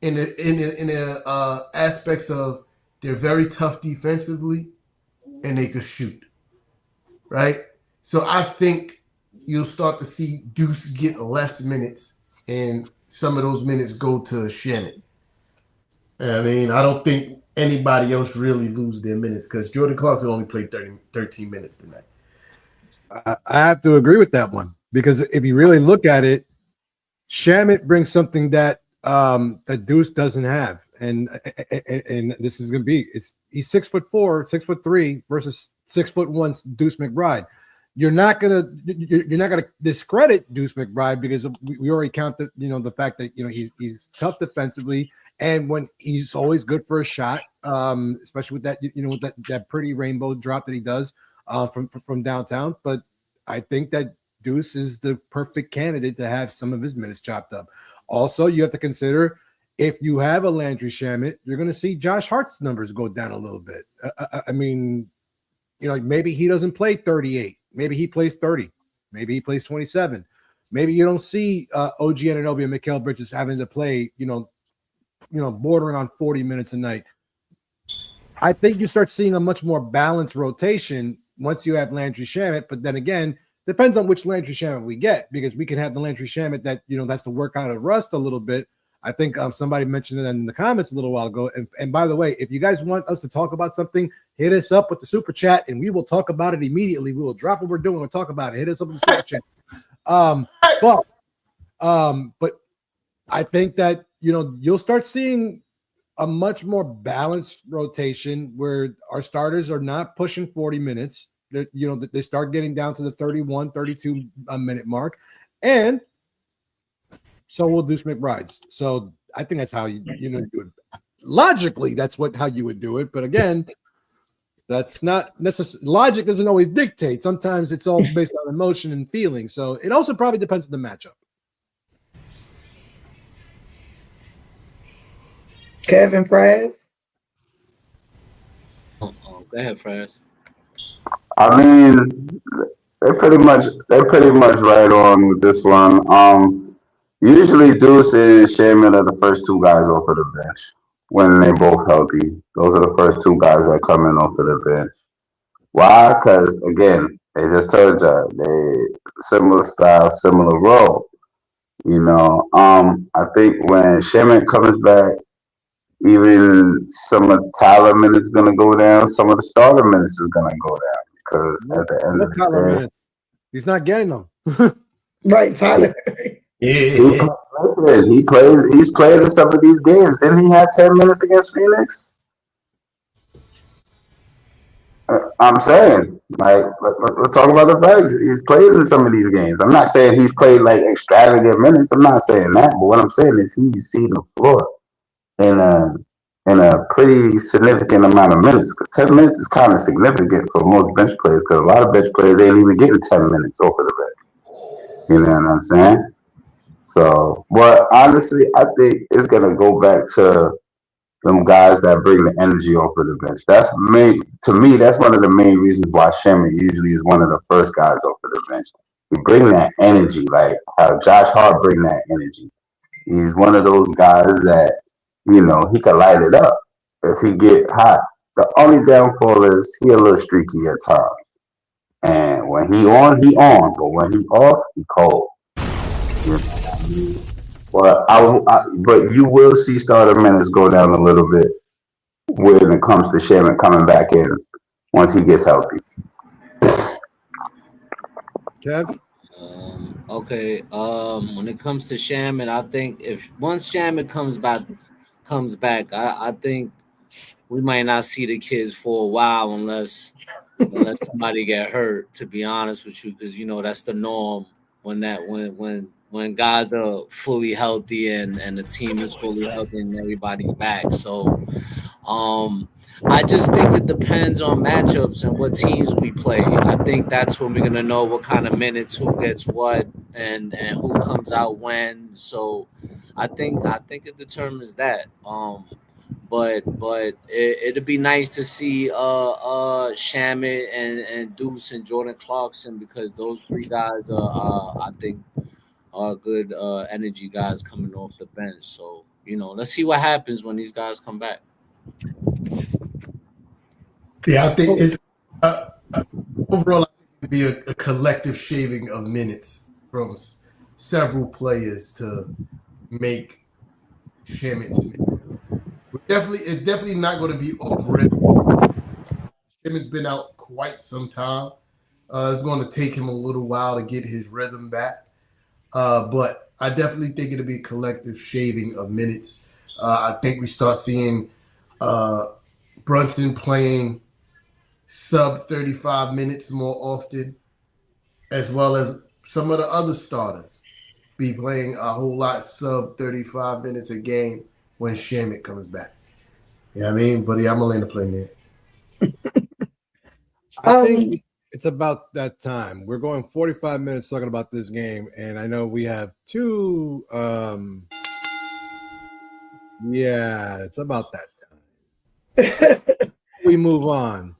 in the aspects of they're very tough defensively and they can shoot, right? So I think you'll start to see Deuce get less minutes, and some of those minutes go to Shannon. I mean, I don't think anybody else really lose their minutes because Jordan Clarkson only played 13 minutes tonight. I have to agree with that one because if you really look at it, Shamit brings something that that Deuce doesn't have, and this is going to be he's 6'4", 6'3" versus 6'1" Deuce McBride. You're not gonna discredit Deuce McBride because we already counted the fact that he's tough defensively and when he's always good for a shot, especially with that with that pretty rainbow drop that he does from downtown. But I think that Deuce is the perfect candidate to have some of his minutes chopped up. Also, you have to consider if you have a Landry Shamet, you're going to see Josh Hart's numbers go down a little bit. I mean, maybe he doesn't play 38. Maybe he plays 30. Maybe he plays 27. Maybe you don't see OG Anunoby and Mikal Bridges having to play, bordering on 40 minutes a night. I think you start seeing a much more balanced rotation once you have Landry Shamet. But then again, depends on which Landry Shamet we get, because we can have the Landry Shamet that, that's the work out of rust a little bit. I think somebody mentioned it in the comments a little while ago. And by the way, if you guys want us to talk about something, hit us up with the super chat and we will talk about it immediately. We will drop what we're doing and talk about it. Hit us up with the super chat. But I think that, you'll start seeing a much more balanced rotation where our starters are not pushing 40 minutes. They start getting down to the 31, 32 minute mark. And so will Deuce McBride's. So I think that's how you do it. Logically, that's how you would do it. But again, that's not necessarily. Logic doesn't always dictate. Sometimes it's all based on emotion and feeling. So it also probably depends on the matchup. Kevin Fraz. Go ahead, Fraz. I mean, they're pretty much right on with this one. Usually Deuce and Shaman are the first two guys off of the bench when they're both healthy. Those are the first two guys that come in off of the bench. Why? Because again, they just told you they similar style, similar role. I think when Shaman comes back, even some of Tyler minutes gonna go down, some of the starter minutes is gonna go down because at the end of the day, minutes. He's not getting them. Right, Tyler. Yeah. He's played in some of these games. Didn't he have 10 minutes against Phoenix? I'm saying, let's talk about the facts. He's played in some of these games. I'm not saying he's played like extravagant minutes. I'm not saying that. But what I'm saying is he's seen the floor in a pretty significant amount of minutes. Because 10 minutes is kind of significant for most bench players. Because a lot of bench players ain't even getting 10 minutes off of the bench. You know what I'm saying? So, but honestly, I think it's gonna go back to them guys that bring the energy off of the bench. To me, that's one of the main reasons why Sherman usually is one of the first guys off of the bench. We bring that energy, like how Josh Hart bring that energy. He's one of those guys that, he can light it up if he get hot. The only downfall is he a little streaky at times. And when he on, but when he off, he cold. But but you will see starter minutes go down a little bit when it comes to Sherman coming back in once he gets healthy. Kev? Okay. When it comes to Shaman, I think once Shaman comes back, I think we might not see the kids for a while unless somebody get hurt. To be honest with you, because that's the norm when guys are fully healthy and the team is fully healthy and everybody's back. So I just think it depends on matchups and what teams we play. I think that's when we're gonna know what kind of minutes, who gets what, and who comes out when. So I think it determines that. But it'd be nice to see Shamit and Deuce and Jordan Clarkson, because those three guys are I think are good energy guys coming off the bench. So, let's see what happens when these guys come back. Yeah, I think it's overall. I think it'd be a collective shaving of minutes from several players to make Shamit's. It's definitely not going to be off rip. Shamit's been out quite some time. It's going to take him a little while to get his rhythm back. But I definitely think it'll be a collective shaving of minutes. I think we start seeing Brunson playing sub 35 minutes more often, as well as some of the other starters be playing a whole lot sub 35 minutes a game when Shamit comes back. You know what I mean? But yeah, I'm going to land the plane there. I think it's about that time. We're going 45 minutes talking about this game, and I know we have two. Yeah, it's about that time. We move on.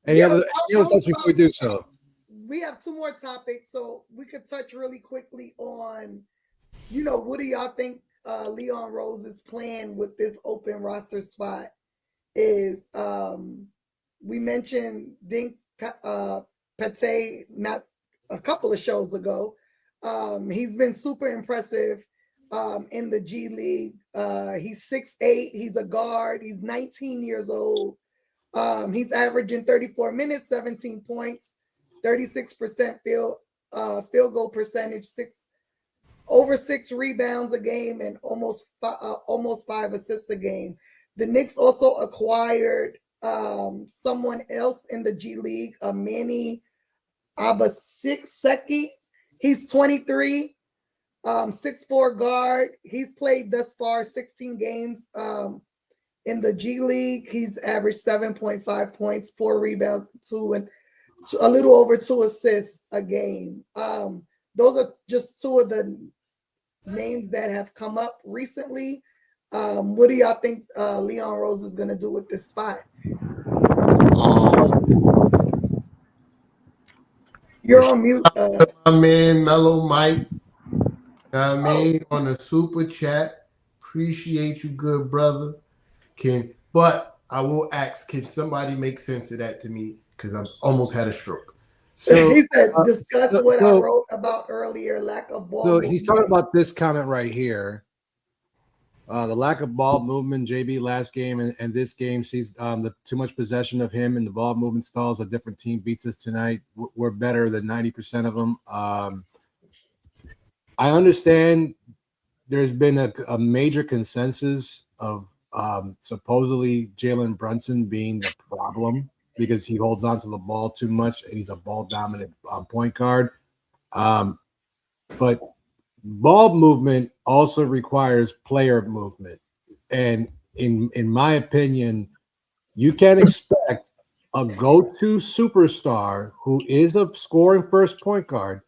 Any other thoughts before we do so? We have two more topics, so we could touch really quickly on, what do y'all think Leon Rose's plan with this open roster spot is? We mentioned Dink Pate not a couple of shows ago. He's been super impressive in the G League. He's 6'8". He's a guard. He's 19 years old. He's averaging 34 minutes, 17 points, 36% field goal percentage, over 6 rebounds a game, and almost 5 assists a game. The Knicks also acquired someone else in the G League, Manny Obaseki. He's 23, 6'4" guard. He's played thus far 16 games in the G League. He's averaged 7.5 points, 4 rebounds, a little over 2 assists a game. Those are just two of the names that have come up recently. What do y'all think Leon Rose is going to do with this spot? You're on mute. My man, Mellow Mike. I mean, on the super chat. Appreciate you, good brother. But I will ask, can somebody make sense of that to me? Because I've almost had a stroke. So he said, discuss what I wrote about earlier, lack of ball movement. He's talking about this comment right here. The lack of ball movement, JB last game and this game sees the too much possession of him and the ball movement stalls. A different team beats us tonight. We're better than 90% of them. I understand there's been a major consensus of supposedly Jalen Brunson being the problem because he holds on to the ball too much and he's a ball dominant point guard. But ball movement also requires player movement. And in my opinion, you can't expect a go-to superstar who is a scoring first point guard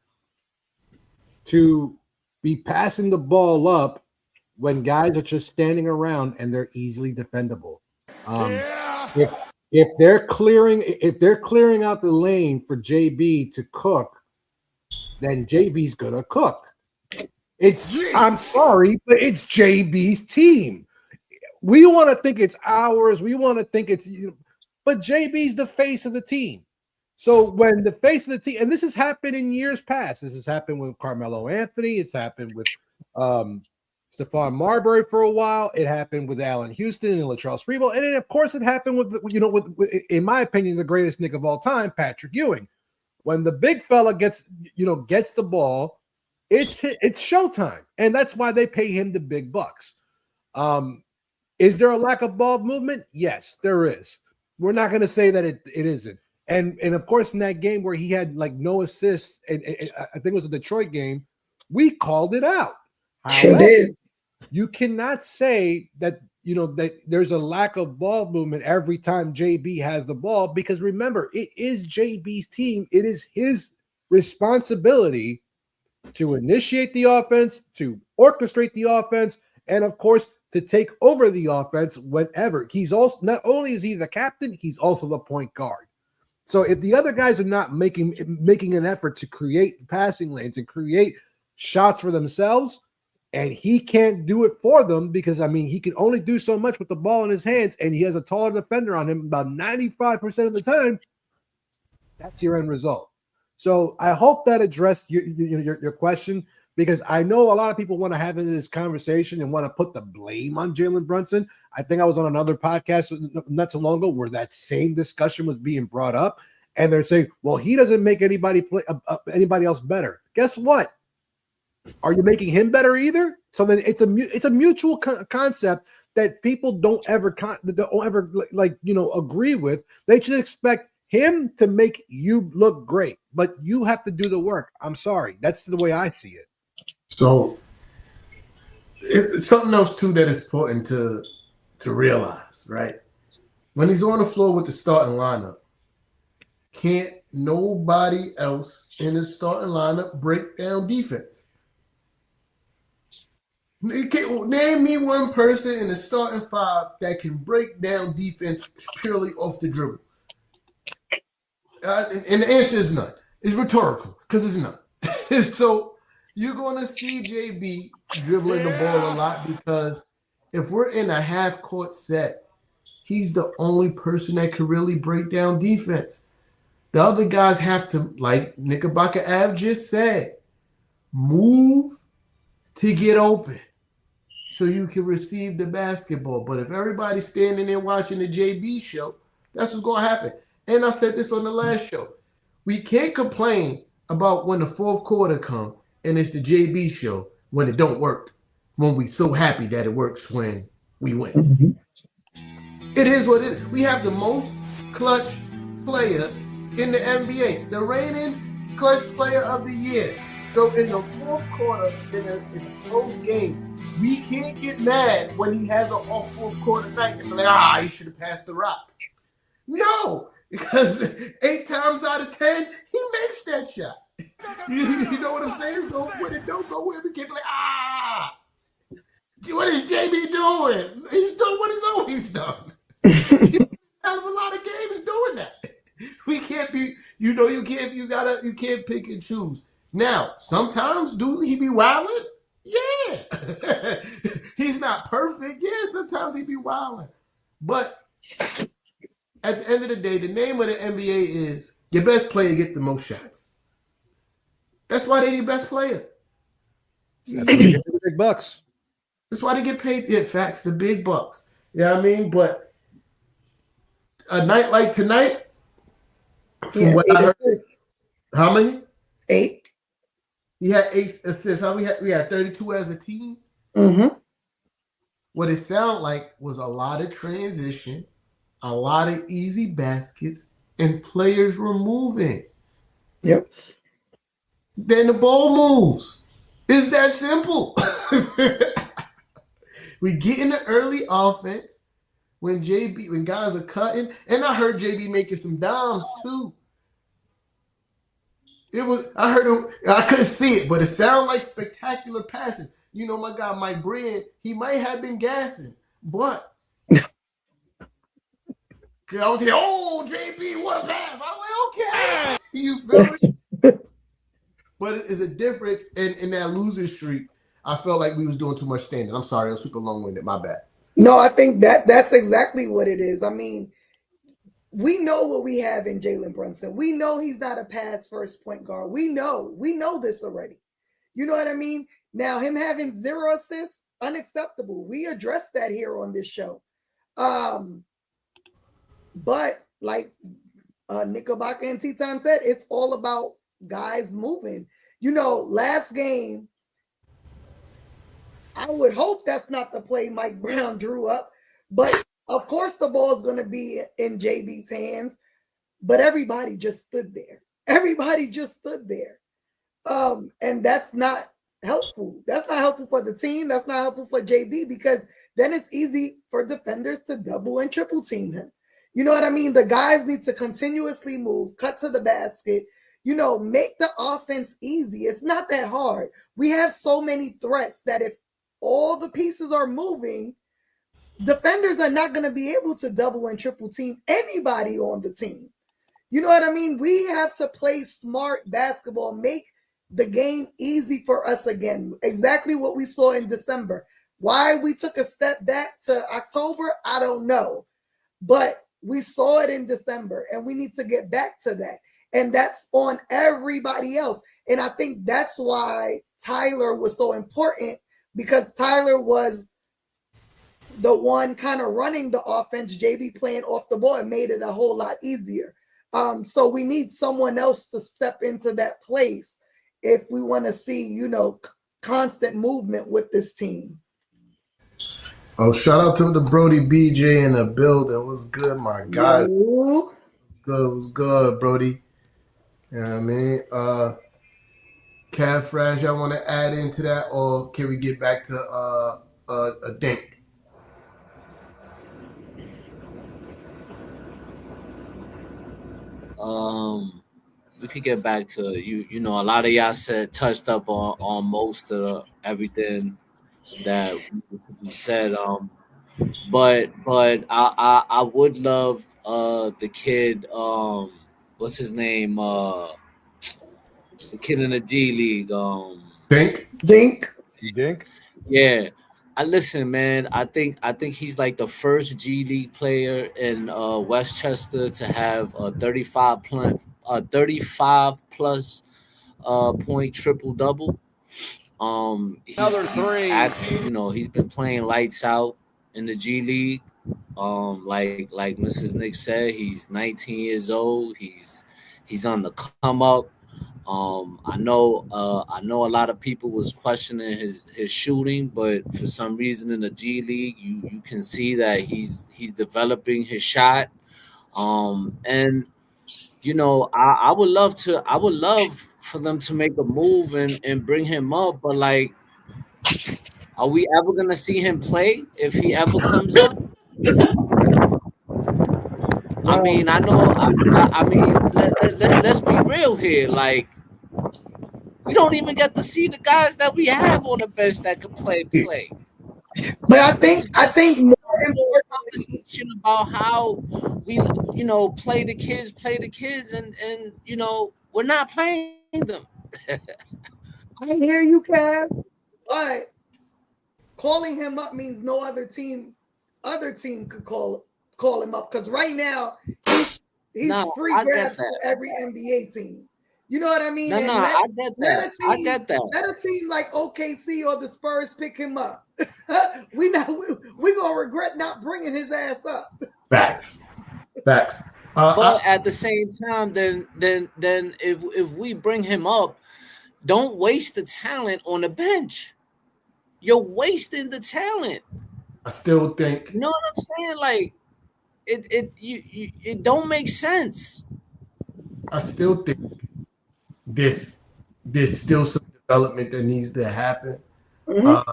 to be passing the ball up when guys are just standing around and they're easily defendable. If they're clearing out the lane for JB to cook, then JB's gonna cook. I'm sorry, but it's JB's team. We want to think it's ours. We want to think it's but JB's the face of the team. So when the face of the team, and this has happened in years past. This has happened with Carmelo Anthony. It's happened with Stephon Marbury for a while. It happened with Allen Houston and Latrell Sprewell. And then, of course, it happened with in my opinion, the greatest Knick of all time, Patrick Ewing. When the big fella gets the ball, it's showtime. And that's why they pay him the big bucks. Is there a lack of ball movement? Yes, there is. We're not going to say that it isn't. And of course, in that game where he had like no assists, and I think it was a Detroit game, we called it out. Sure did. You cannot say that that there's a lack of ball movement every time JB has the ball, because remember, it is JB's team. It is his responsibility to initiate the offense, to orchestrate the offense, and of course to take over the offense whenever. He's also, not only is he the captain, he's also the point guard. So if the other guys are not making an effort to create passing lanes and create shots for themselves, and he can't do it for them because, I mean, he can only do so much with the ball in his hands, and he has a taller defender on him about 95% of the time. That's your end result. So I hope that addressed your question, because I know a lot of people want to have this conversation and want to put the blame on Jalen Brunson. I think I was on another podcast not so long ago where that same discussion was being brought up, and they're saying, well, he doesn't make anybody else better. Guess what? Are you making him better either? So then it's a mutual concept that people don't ever agree with. They should expect him to make you look great, but you have to do the work. I'm sorry. That's the way I see it. So it's something else too that is important to realize, right? When he's on the floor with the starting lineup, can't nobody else in the starting lineup break down defense. Name me one person in the starting five that can break down defense purely off the dribble. And the answer is none. It's rhetorical because it's none. So you're going to see JB dribbling the ball a lot because if we're in a half-court set, he's the only person that can really break down defense. The other guys have to, like Knickerbocker Ave just said, move to get open so you can receive the basketball. But if everybody's standing there watching the JB show, that's what's going to happen. And I said this on the last show. We can't complain about when the fourth quarter comes and it's the JB show when it don't work, when we so happy that it works when we win. Mm-hmm. It is what it is. We have the most clutch player in the NBA, the reigning clutch player of the year. So in the fourth quarter, in a close game, we can't get mad when he has an off fourth quarter night and be like, he should have passed the rock. No, because 8 times out of 10, he makes that shot. You know what I'm saying? So when it don't go with, we can't be like, what is JB doing? He's doing what he's always done. Hell of a lot of games doing that. We can't be, you can't pick and choose. Now, sometimes do he be wilding? Yeah. He's not perfect. Yeah, sometimes he be wilding. But at the end of the day, the name of the NBA is your best player get the most shots. That's why they the best player. That's why they get the big bucks. That's why they get paid. Yeah, facts, the big bucks. You know what I mean? But a night like tonight, from what I heard, how many? 8. He had 8 assists. We had 32 as a team. Mm-hmm. What it sounded like was a lot of transition, a lot of easy baskets, and players were moving. Yep. Then the ball moves. It's that simple. We get in the early offense when guys are cutting, and I heard JB making some dimes too. I couldn't see it, but it sounded like spectacular passes. You know, my guy McBride, he might have been gassing, but I was here, JB, what a pass. I was like, okay. You feel me? But it's a difference in that losing streak. I felt like we was doing too much standing. I'm sorry, I was super long-winded. My bad. No, I think that's exactly what it is. I mean, we know what we have in Jalen Brunson. We know he's not a pass-first point guard. We know this already. You know what I mean? Now, him having 0 assists, unacceptable. We addressed that here on this show. But like Knickerbocker and T-Time said, it's all about guys moving. You know, last game, I would hope that's not the play Mike Brown drew up, but of course the ball is going to be in JB's hands, but everybody just stood there. Everybody just stood there. And that's not helpful. That's not helpful for the team. That's not helpful for JB, because then it's easy for defenders to double and triple team him. You know what I mean? The guys need to continuously move, cut to the basket, you know, make the offense easy. It's not that hard. We have so many threats that if all the pieces are moving, defenders are not going to be able to double and triple team anybody on the team. You know what I mean? We have to play smart basketball, make the game easy for us again. Exactly what we saw in December. Why we took a step back to October, I don't know. But we saw it in December, and we need to get back to that. And that's on everybody else. And I think that's why Tyler was so important, because Tyler was the one kind of running the offense. JB playing off the ball and made it a whole lot easier. So we need someone else to step into that place if we want to see, constant movement with this team. Oh, shout out to the Brody BJ in the building. What's good, my guy? Was good, Brody. You know what I mean? Calf Rash, y'all want to add into that, or can we get back to a Dink? We could get back to a lot of y'all touched up on most of everything that we said. But I would love the kid, what's his name? The kid in the G League. Dink. Yeah. Listen, man. I think he's like the first G League player in Westchester to have a 35 plus point triple double. Another three. He's been playing lights out in the G League. Like Mrs. Nick said, he's 19 years old. He's on the come up. I know a lot of people was questioning his shooting, but for some reason in the G League, you can see that he's developing his shot. And I would love for them to make a move and bring him up, but like, are we ever gonna see him play if he ever comes up? I mean, I know. I mean, let's be real here. Like, we don't even get to see the guys that we have on the bench that can play. But I think more conversation about how we, play the kids, and we're not playing them. I hear you, Cav, but calling him up means no other team could call him up, because right now he's free grabs for every NBA team. You know what I mean? I get that. Let a team like OKC or the Spurs pick him up. we gonna regret not bringing his ass up. Facts. But at the same time, then if we bring him up, don't waste the talent on the bench. You're wasting the talent. I still think. You know what I'm saying? Like, it don't make sense. I still think there's still some development that needs to happen. Mm-hmm.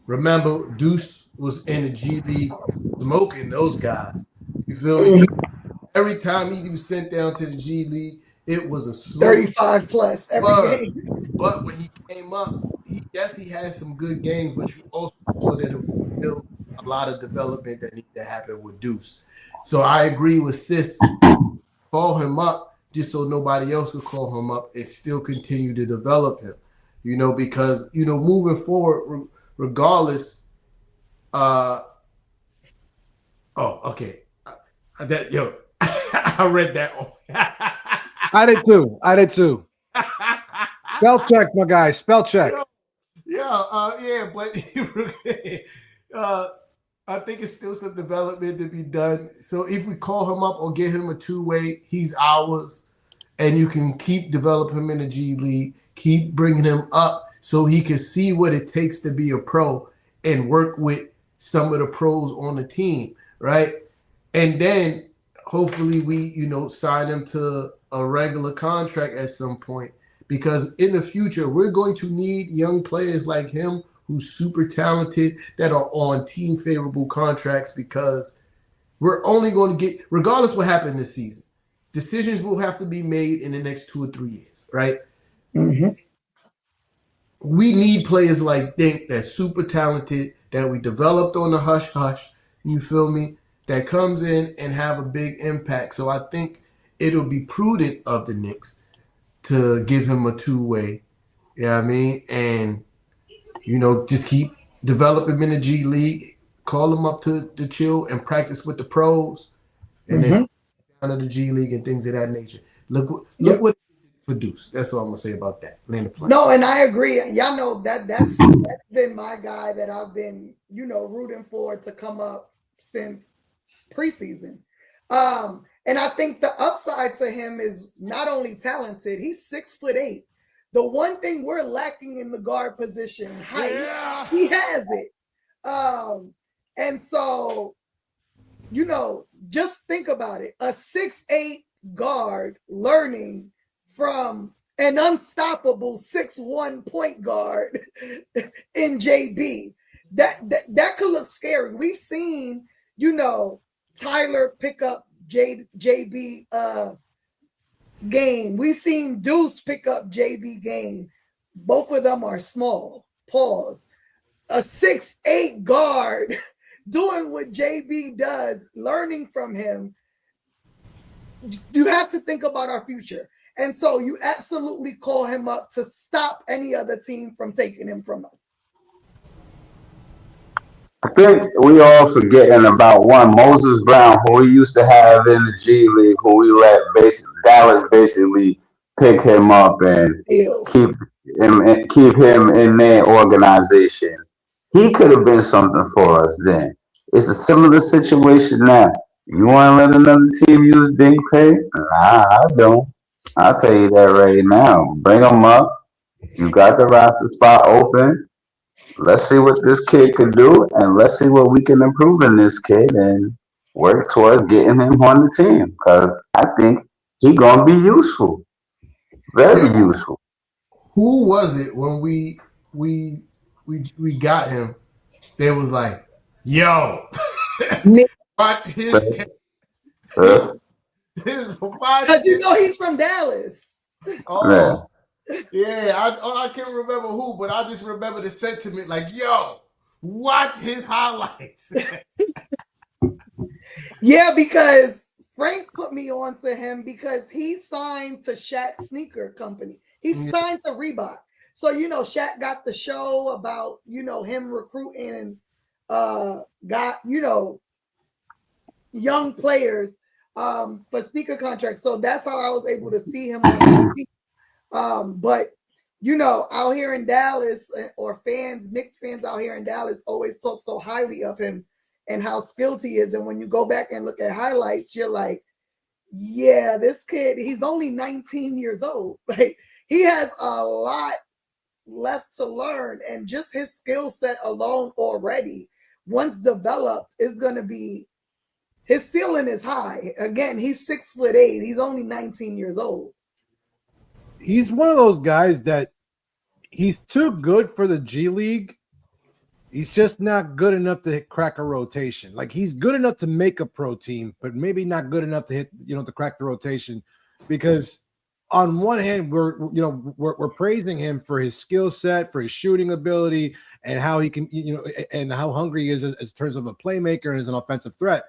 Remember, Deuce was in the G League smoking those guys. You feel me? Every time he was sent down to the G League, it was a 35 plus every game. But when he came up, he had some good games, but you also saw that it was still a lot of development that needed to happen with Deuce. So I agree with Sis. Call him up just so nobody else would call him up and still continue to develop him. Because moving forward, regardless. Okay. I read that. I did too. Spell check, my guy. Spell check. But I think it's still some development to be done. So if we call him up or get him a two-way, he's ours, and you can keep developing him in the G League, keep bringing him up so he can see what it takes to be a pro and work with some of the pros on the team, right? And then hopefully we, sign him to a regular contract at some point, because in the future, we're going to need young players like him who's super talented that are on team favorable contracts, because we're only going to get, regardless what happened this season, decisions will have to be made in the next 2 or 3 years, right? Mm-hmm. We need players like Dink that's super talented, that we developed on the hush-hush, you feel me, that comes in and have a big impact. So I think it'll be prudent of the Knicks to give him a two-way Yeah, I mean, and just keep develop him in the G League, call him up to chill and practice with the pros, and then down to the G League and things of that nature. Look what for Deuce. That's all I'm gonna say about that. Land the plane. No, and I agree. Y'all know that's been my guy that I've been, rooting for to come up since preseason. And I think the upside to him is not only talented, he's 6'8". The one thing we're lacking in the guard position, height, he has it. And so, just think about it. A 6'8" guard learning from an unstoppable 6'1" point guard in JB. That could look scary. We've seen, Tyler pick up JB game. We've seen Deuce pick up JB game. Both of them are small. Pause. A 6'8" guard doing what JB does, learning from him. You have to think about our future. And so you absolutely call him up to stop any other team from taking him from us. I think we all forgetting about one Moses Brown, who we used to have in the G League, who we let Dallas basically pick him up and keep him in their organization. He could have been something for us then. It's a similar situation now. You want to let another team use Dink Pate? Nah, I don't. I'll tell you that right now. Bring him up. You got the roster spot open. Let's see what this kid can do, and let's see what we can improve in this kid and work towards getting him on the team. Because I think he's gonna be useful, very useful. Who was it when we got him? They was like, "Yo, watch his." Because he's from Dallas. Oh. Yeah, I can't remember who, but I just remember the sentiment like, yo, watch his highlights. Yeah, because Frank put me on to him because he signed to Shaq's sneaker company. He signed to Reebok. So, Shaq got the show about, him recruiting and got, young players for sneaker contracts. So that's how I was able to see him on TV. But out here in Dallas, or Knicks fans out here in Dallas always talk so highly of him and how skilled he is. And when you go back and look at highlights, you're like, yeah, this kid, he's only 19 years old. Like, he has a lot left to learn, and just his skill set alone already, once developed, is going to be, his ceiling is high. Again, he's 6'8". He's only 19 years old. He's one of those guys that he's too good for the G League. He's just not good enough to crack a rotation. Like, he's good enough to make a pro team, but maybe not good enough to hit, to crack the rotation. Because on one hand, we're praising him for his skill set, for his shooting ability, and how he can, and how hungry he is as terms of a playmaker and as an offensive threat.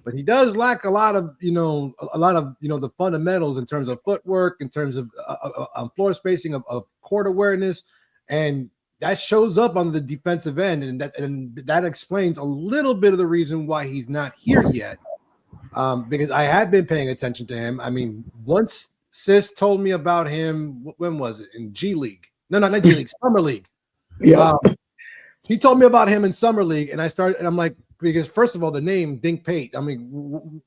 But he does lack a lot of the fundamentals in terms of footwork, in terms of floor spacing, of court awareness, and that shows up on the defensive end, and that explains a little bit of the reason why he's not here yet. Because I have been paying attention to him. I mean, once Sis told me about him, when was it? In G League? No, not G League, Summer League. Yeah. He told me about him in Summer League, and I'm like, because first of all, the name Dink Pate, I mean,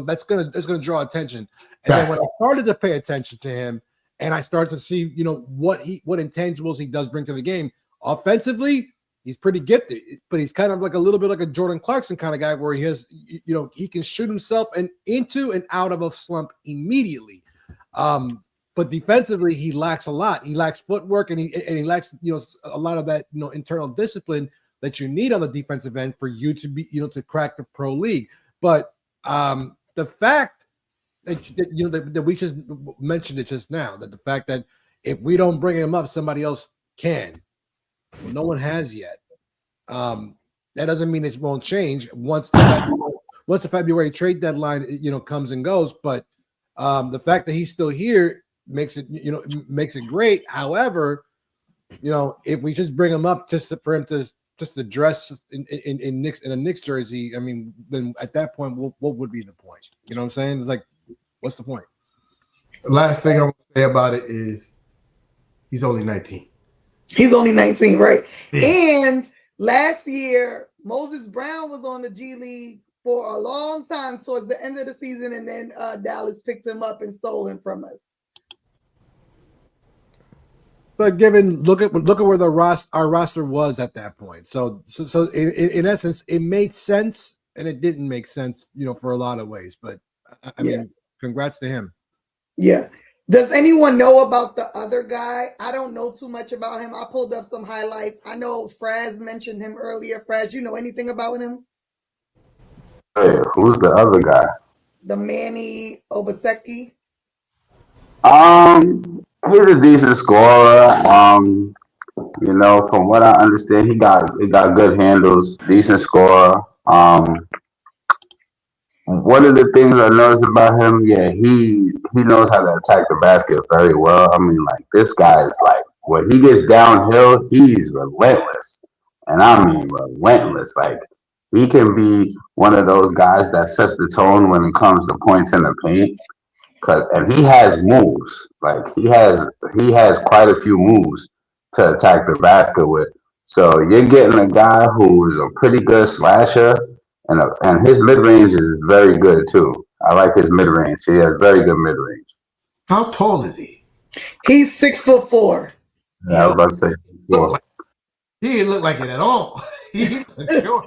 that's gonna draw attention. And then when I started to pay attention to him, and I started to see, what intangibles he does bring to the game. Offensively, he's pretty gifted, but he's kind of like a little bit like a Jordan Clarkson kind of guy, where he has, he can shoot himself into and out of a slump immediately. But defensively, he lacks a lot. He lacks footwork, and he lacks, a lot of that, internal discipline that you need on the defensive end for you to be, to crack the pro league. But the fact that we just mentioned it just now, that the fact that if we don't bring him up, somebody else can. Well, no one has yet. That doesn't mean it won't change once the February trade deadline, comes and goes. But the fact that he's still here, makes it great. However, if we just bring him up for him to dress in a Knicks jersey, I mean, then at that point, what would be the point? You know what I'm saying? It's like, what's the point? Last thing I want to say about it is he's only 19. He's only 19, right? Yeah. And last year, Moses Brown was on the G League for a long time towards the end of the season, and then Dallas picked him up and stole him from us. But look at where our roster was at that point. So in essence, it made sense, and it didn't make sense, for a lot of ways. But I mean, congrats to him. Yeah. Does anyone know about the other guy? I don't know too much about him. I pulled up some highlights. I know Fraz mentioned him earlier. Fraz, you know anything about him? Hey, who's the other guy? The Manny Obaseki. He's a decent scorer. From what I understand, he got good handles, decent scorer. One of the things I noticed about him, he knows how to attack the basket very well. I mean, like, this guy is like, when he gets downhill, he's relentless. And I mean relentless. Like, he can be one of those guys that sets the tone when it comes to points in the paint. And he has moves. Like, he has quite a few moves to attack the basket with. So you're getting a guy who is a pretty good slasher, and his mid-range is very good too. I like his mid-range. He has very good mid-range. How tall is he? He's 6'4". Yeah, I was about to say. He didn't look like it at all. He looks short.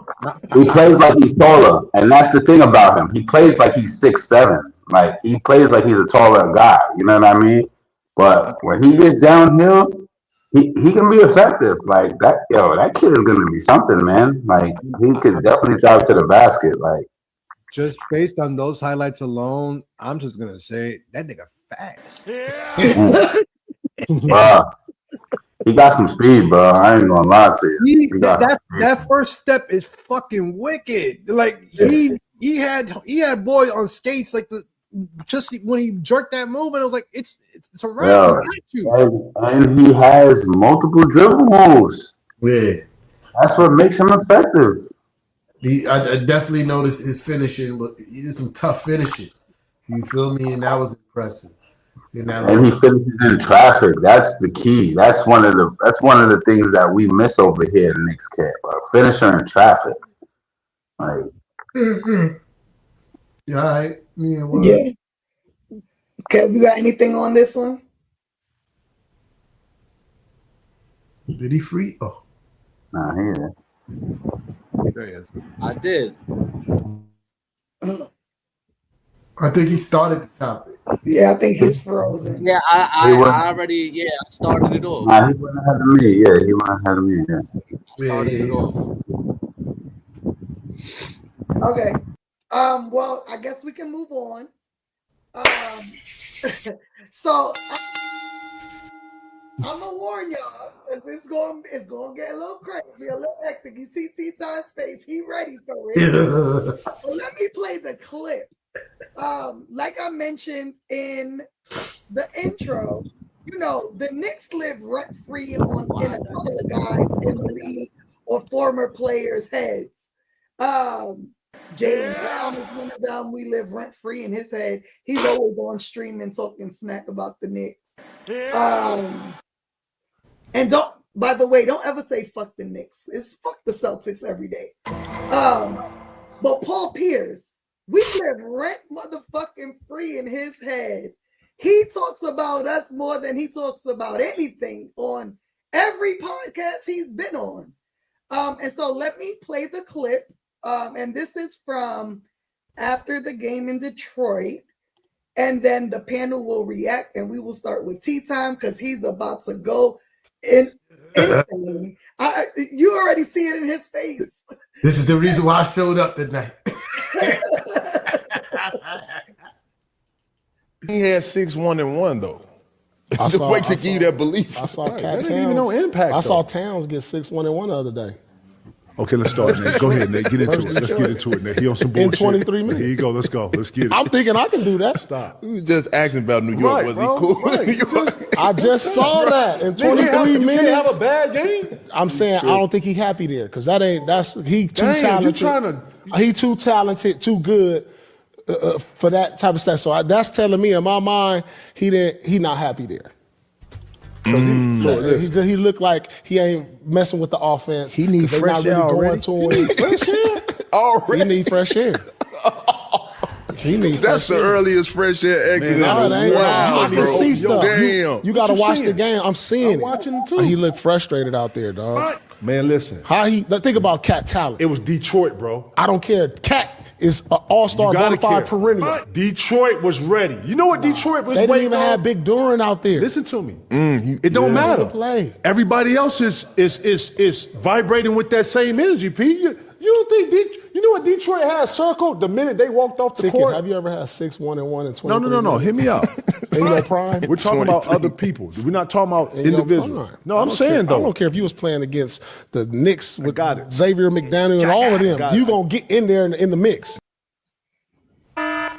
He plays like he's taller, and that's the thing about him. He plays like he's 6'7". Like, he plays like he's a taller guy. You know what I mean? But when he gets downhill, he can be effective. Like, that kid is gonna be something, man. Like, he could definitely drive to the basket. Like, just based on those highlights alone, I'm just gonna say that nigga fast. Bro, he got some speed, bro. I ain't gonna lie to you. That first step is fucking wicked. Like, he had boy on skates, like, just when he jerked that move, and I was like, it's a wrap. And he has multiple dribble moves. Yeah, that's what makes him effective. I definitely noticed his finishing, but he did some tough finishing. You feel me? And that was impressive. And he finishes in traffic. That's the key. That's one of the things that we miss over here in Knicks camp. Finisher in traffic. Like, all right. Yeah. Okay, you got anything on this one? Did he free? Oh. Nah, he didn't. There he is. I did. I think he started the topic. Yeah, I think he's frozen. Yeah, I already started it off. Nah, he went ahead of me. Yeah, he went ahead of me. Yeah. Started it off. Okay. Well, I guess we can move on. So I'm gonna warn y'all, because it's gonna get a little crazy, a little hectic. You see T-Time's face; he ready for it. Well, let me play the clip. Like I mentioned in the intro, the Knicks live rent free in a couple of guys in the league or former players' heads. Jalen Brown is one of them. We live rent free in his head. He's always on streaming talking smack about the Knicks. And by the way, don't ever say fuck the Knicks. It's fuck the Celtics every day. But Paul Pierce, we live rent motherfucking free in his head. He talks about us more than he talks about anything on every podcast he's been on. And so let me play the clip. And this is from after the game in Detroit. And then the panel will react, and we will start with T-Time because he's about to go insane. You already see it in his face. This is the reason why I showed up tonight. He had 6-1-1 though. The way to give you that belief. I saw Cat Towns. Even no impact. I saw though. Towns get 6-1-1 the other day. Okay, let's start, Nate. Go ahead, Nate. Get into it. Let's get into it, Nate. He on some bullshit. In 23 minutes. Here you go. Let's go. Let's get it. I'm thinking I can do that. Stop. We was just asking about New York. Right, was bro, he cool? right. New York? I just saw that in You can't 23 have minutes. a bad game. I'm saying I don't think he happy there because he too talented. He too talented, too good for that type of stuff. So that's telling me in my mind he not happy there. He looked like he ain't messing with the offense. He need fresh air already. He need fresh air. That's the earliest fresh air exit. Wow, bro. see stuff. Damn. You got to watch the game. I'm seeing I'm watching it too. He looked frustrated out there, dog. Man, listen. Think about Cat talent. It was Detroit, bro. I don't care. Cat is an all-star bona fide perennial. Detroit was ready. You know what Detroit was They didn't waiting even on? have Big Duran out there. Listen to me. It don't matter. Play. Everybody else is vibrating with that same energy, Pete. You don't think you know what Detroit had circled the minute they walked off the court? Have you ever had 6-1-1 and 20? No. Hear me out. In your prime? We're talking about other people. We're not talking about individuals. No, I'm saying though. I don't care if you was playing against the Knicks with it. Xavier McDaniel and all of them. You gonna get in there in the mix. I'm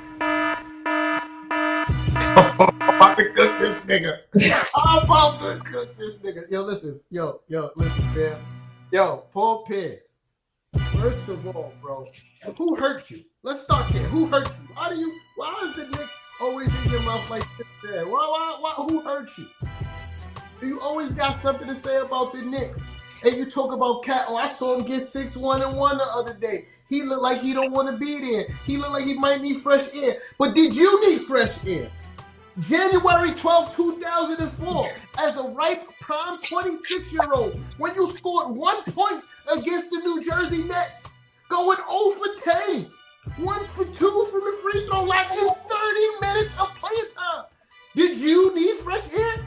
about to cook this nigga. Yo, listen. Listen, fam. Yo, Paul Pierce. First of all, bro, who hurt you? Let's start there. Who hurt you? Why is the Knicks always in your mouth like this there? Why, who hurt you? You always got something to say about the Knicks. And you talk about Cat. Oh, I saw him get 6-1-1 the other day. He looked like he don't want to be there. He looked like he might need fresh air. But did you need fresh air? January 12, 2004, as a ripe, prime 26-year-old, when you scored 1 point against the New Jersey Nets, going 0 for 10, 1 for 2 from the free throw line in 30 minutes of playing time. Did you need fresh air?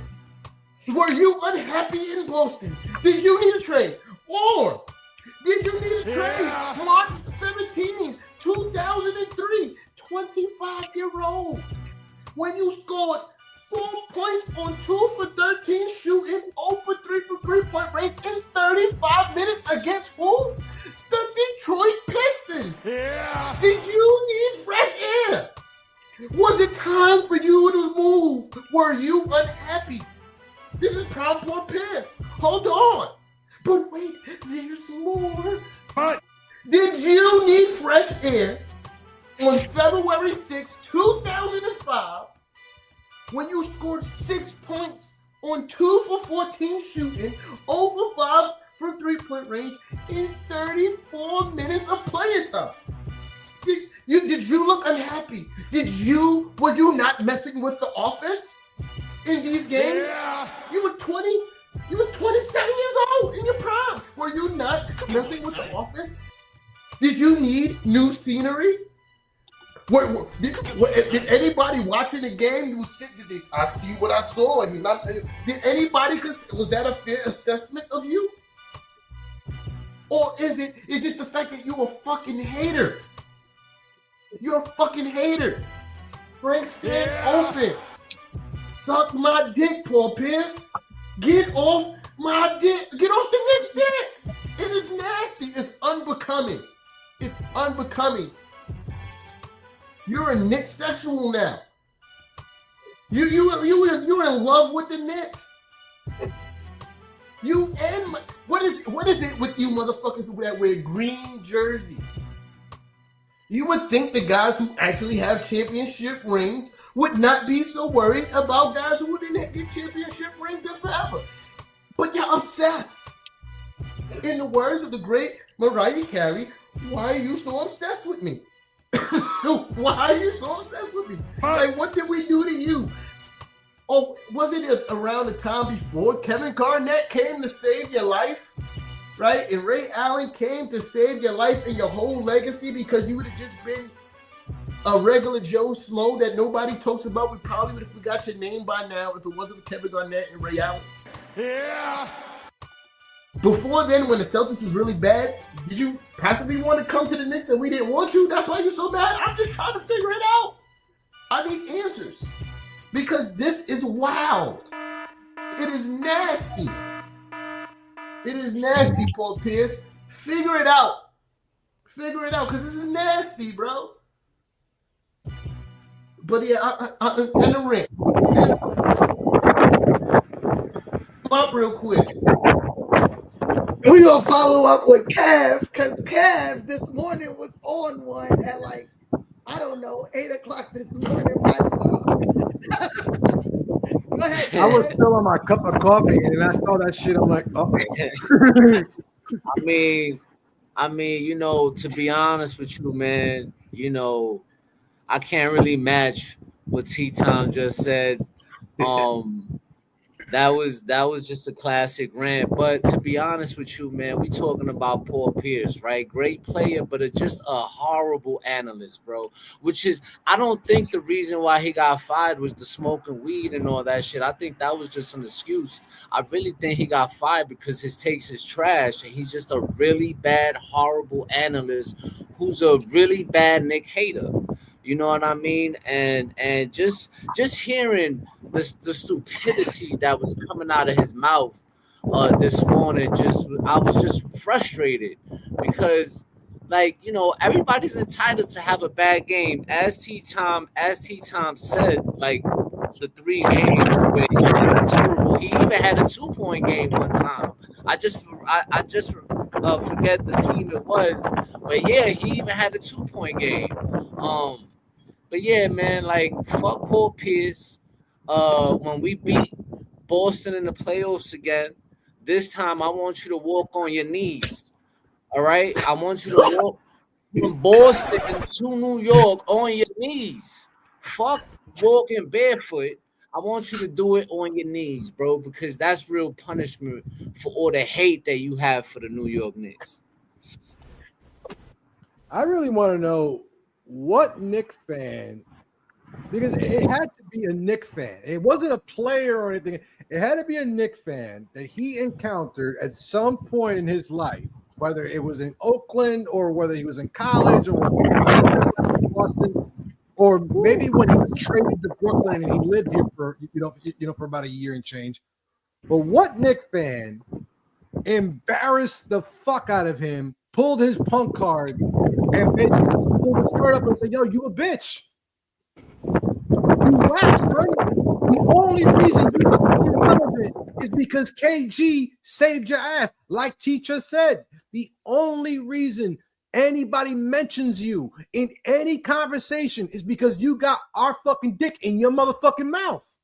Were you unhappy in Boston? Did you need a trade? Or did you need a trade? March 17, 2003, 25-year-old. When you scored 4 points on 2 for 13 shooting, 0 for 3 from three-point range in 35 minutes against who? The Detroit Pistons. Yeah. Did you need fresh air? Was it time for you to move? Were you unhappy? This is Prime Paul Pierce. Hold on. But wait, there's more. What? Did you need fresh air on February 6, 2005, when you scored 6 points on 2 for 14 shooting, 0 for 5 from three-point range in 34 minutes of playing time? Did you look unhappy? Were you not messing with the offense in these games? Yeah. You were 27 years old in your prime. Were you not messing with the offense? Did you need new scenery? Did anybody watching the game? You sit. I see what I saw, and did anybody? Was that a fair assessment of you, or is just the fact that you're a fucking hater? You're a fucking hater. Frank, stand open. Suck my dick, Paul Pierce. Get off my dick. Get off the Knicks' dick. It is nasty. It's unbecoming. It's unbecoming. You're a Knicks sexual now. You're in love with the Knicks. What is it with you motherfuckers that wear green jerseys? You would think the guys who actually have championship rings would not be so worried about guys who didn't get championship rings in forever. But you're obsessed. In the words of the great Mariah Carey, why are you so obsessed with me? Why are you so obsessed with me? Like, what did we do to you? Oh, wasn't it around the time before Kevin Garnett came to save your life? Right? And Ray Allen came to save your life and your whole legacy because you would have just been a regular Joe Smo that nobody talks about. We probably would have forgot your name by now if it wasn't for Kevin Garnett and Ray Allen. Yeah. Before then, when the Celtics was really bad, did you possibly want to come to the Knicks and we didn't want you? That's why you're so bad? I'm just trying to figure it out. I need answers. Because this is wild. It is nasty. It is nasty, Paul Pierce. Figure it out. Figure it out, because this is nasty, bro. But yeah, and the rent. Up real quick. We're going to follow up with Kev, because Kev this morning was on one at like, I don't know, 8 o'clock this morning, my time. Go ahead. I was still on my cup of coffee, and then I saw that shit. I'm like, oh. I mean, you know, to be honest with you, man, you know, I can't really match what T-Tom just said. That was just a classic rant. But to be honest with you, man, we talking about Paul Pierce, right? Great player, but it's just a horrible analyst, bro. Which is, I don't think the reason why he got fired was the smoking weed and all that shit. I think that was just an excuse. I really think he got fired because his takes is trash, and he's just a really bad, horrible analyst who's a really bad Knick hater. You know what I mean? And just hearing the stupidity that was coming out of his mouth this morning, I was just frustrated because, like, you know, everybody's entitled to have a bad game. As T-Tom said, like, the 3 games where he was terrible. He even had a 2-point game one time. I just forget the team it was, but yeah, he even had a 2-point game. But yeah, man, like, fuck Paul Pierce. When we beat Boston in the playoffs again, this time I want you to walk on your knees. All right? I want you to walk from Boston to New York on your knees. Fuck walking barefoot. I want you to do it on your knees, bro, because that's real punishment for all the hate that you have for the New York Knicks. I really want to know what Knick fan, because it had to be a Knick fan. It wasn't a player or anything. It had to be a Knick fan that he encountered at some point in his life, whether it was in Oakland or whether he was in college or Boston, or maybe when he was traded to Brooklyn and he lived here for for about a year and change. But what Knick fan embarrassed the fuck out of him, pulled his punk card, and basically pulled his skirt up and said, "Yo, you a bitch. You whack, son. The only reason you're relevant is because KG saved your ass." Like teacher said, the only reason anybody mentions you in any conversation is because you got our fucking dick in your motherfucking mouth.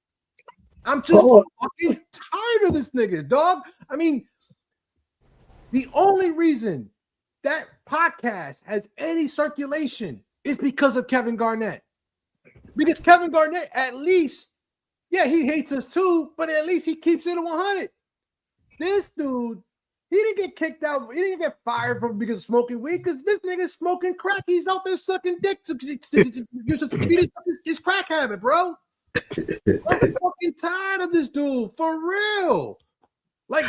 I'm just fucking tired of this nigga, dog. I mean, the only reason that podcast has any circulation is because of Kevin Garnett. Because Kevin Garnett, at least, yeah, he hates us too, but at least he keeps it at 100. This dude, he didn't get kicked out. He didn't get fired because of smoking weed, because this nigga's smoking crack. He's out there sucking dick to beat his crack habit, bro. I'm fucking tired of this dude, for real. Like,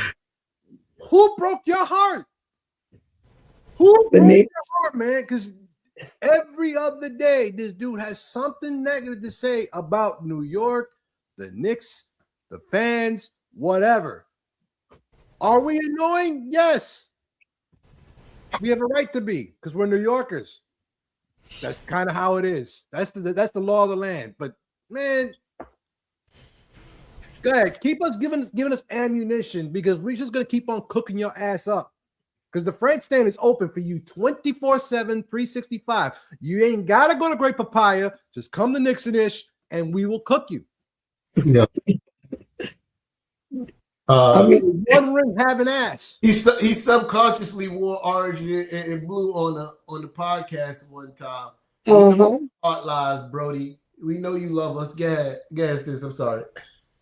who broke your heart? Who broke your heart, man? Because every other day, this dude has something negative to say about New York, the Knicks, the fans, whatever. Are we annoying? Yes. We have a right to be, because we're New Yorkers. That's kind of how it is. That's the law of the land. But man, go ahead. Keep us giving us ammunition, because we're just gonna keep on cooking your ass up. Because the Frank stand is open for you 24/7, 365. You ain't gotta go to Great Papaya. Just come to Nixon-ish and we will cook you. Yeah. I mean, one ring having ass. He subconsciously wore orange and blue on the podcast one time. Heart lies, Brody. We know you love us. Go ahead, sis. I'm sorry.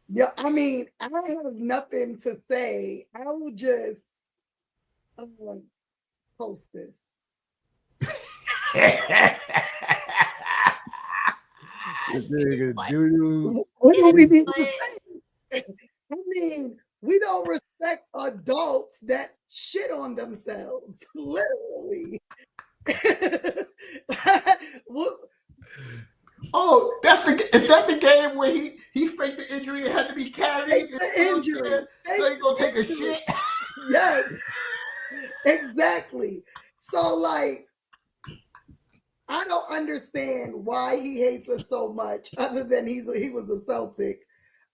Yeah, I mean, I have nothing to say. I will just post this. What do we need to say? I mean, we don't respect adults that shit on themselves, literally. Oh, is that the game where he faked the injury and had to be carried? The injury. So he's gonna take a shit. Yes. Exactly. So, like, I don't understand why he hates us so much, other than he was a Celtic.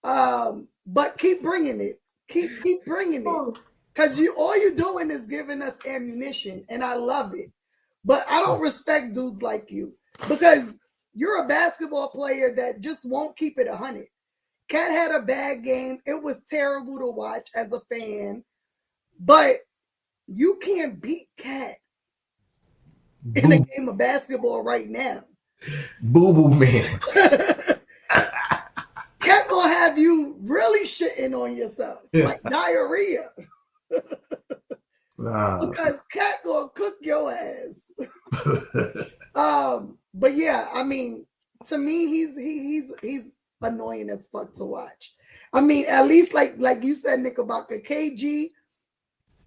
But keep bringing it. Keep bringing it. Because all you're doing is giving us ammunition, and I love it. But I don't respect dudes like you, because you're a basketball player that just won't keep it 100. Cat had a bad game. It was terrible to watch as a fan. But you can't beat Cat in a game of basketball right now. Boo-boo man. Cat gonna have you really shitting on yourself, like diarrhea. Because Cat gonna cook your ass. But yeah, I mean, to me, he's annoying as fuck to watch. I mean, at least like you said, Knickerbocker, KG,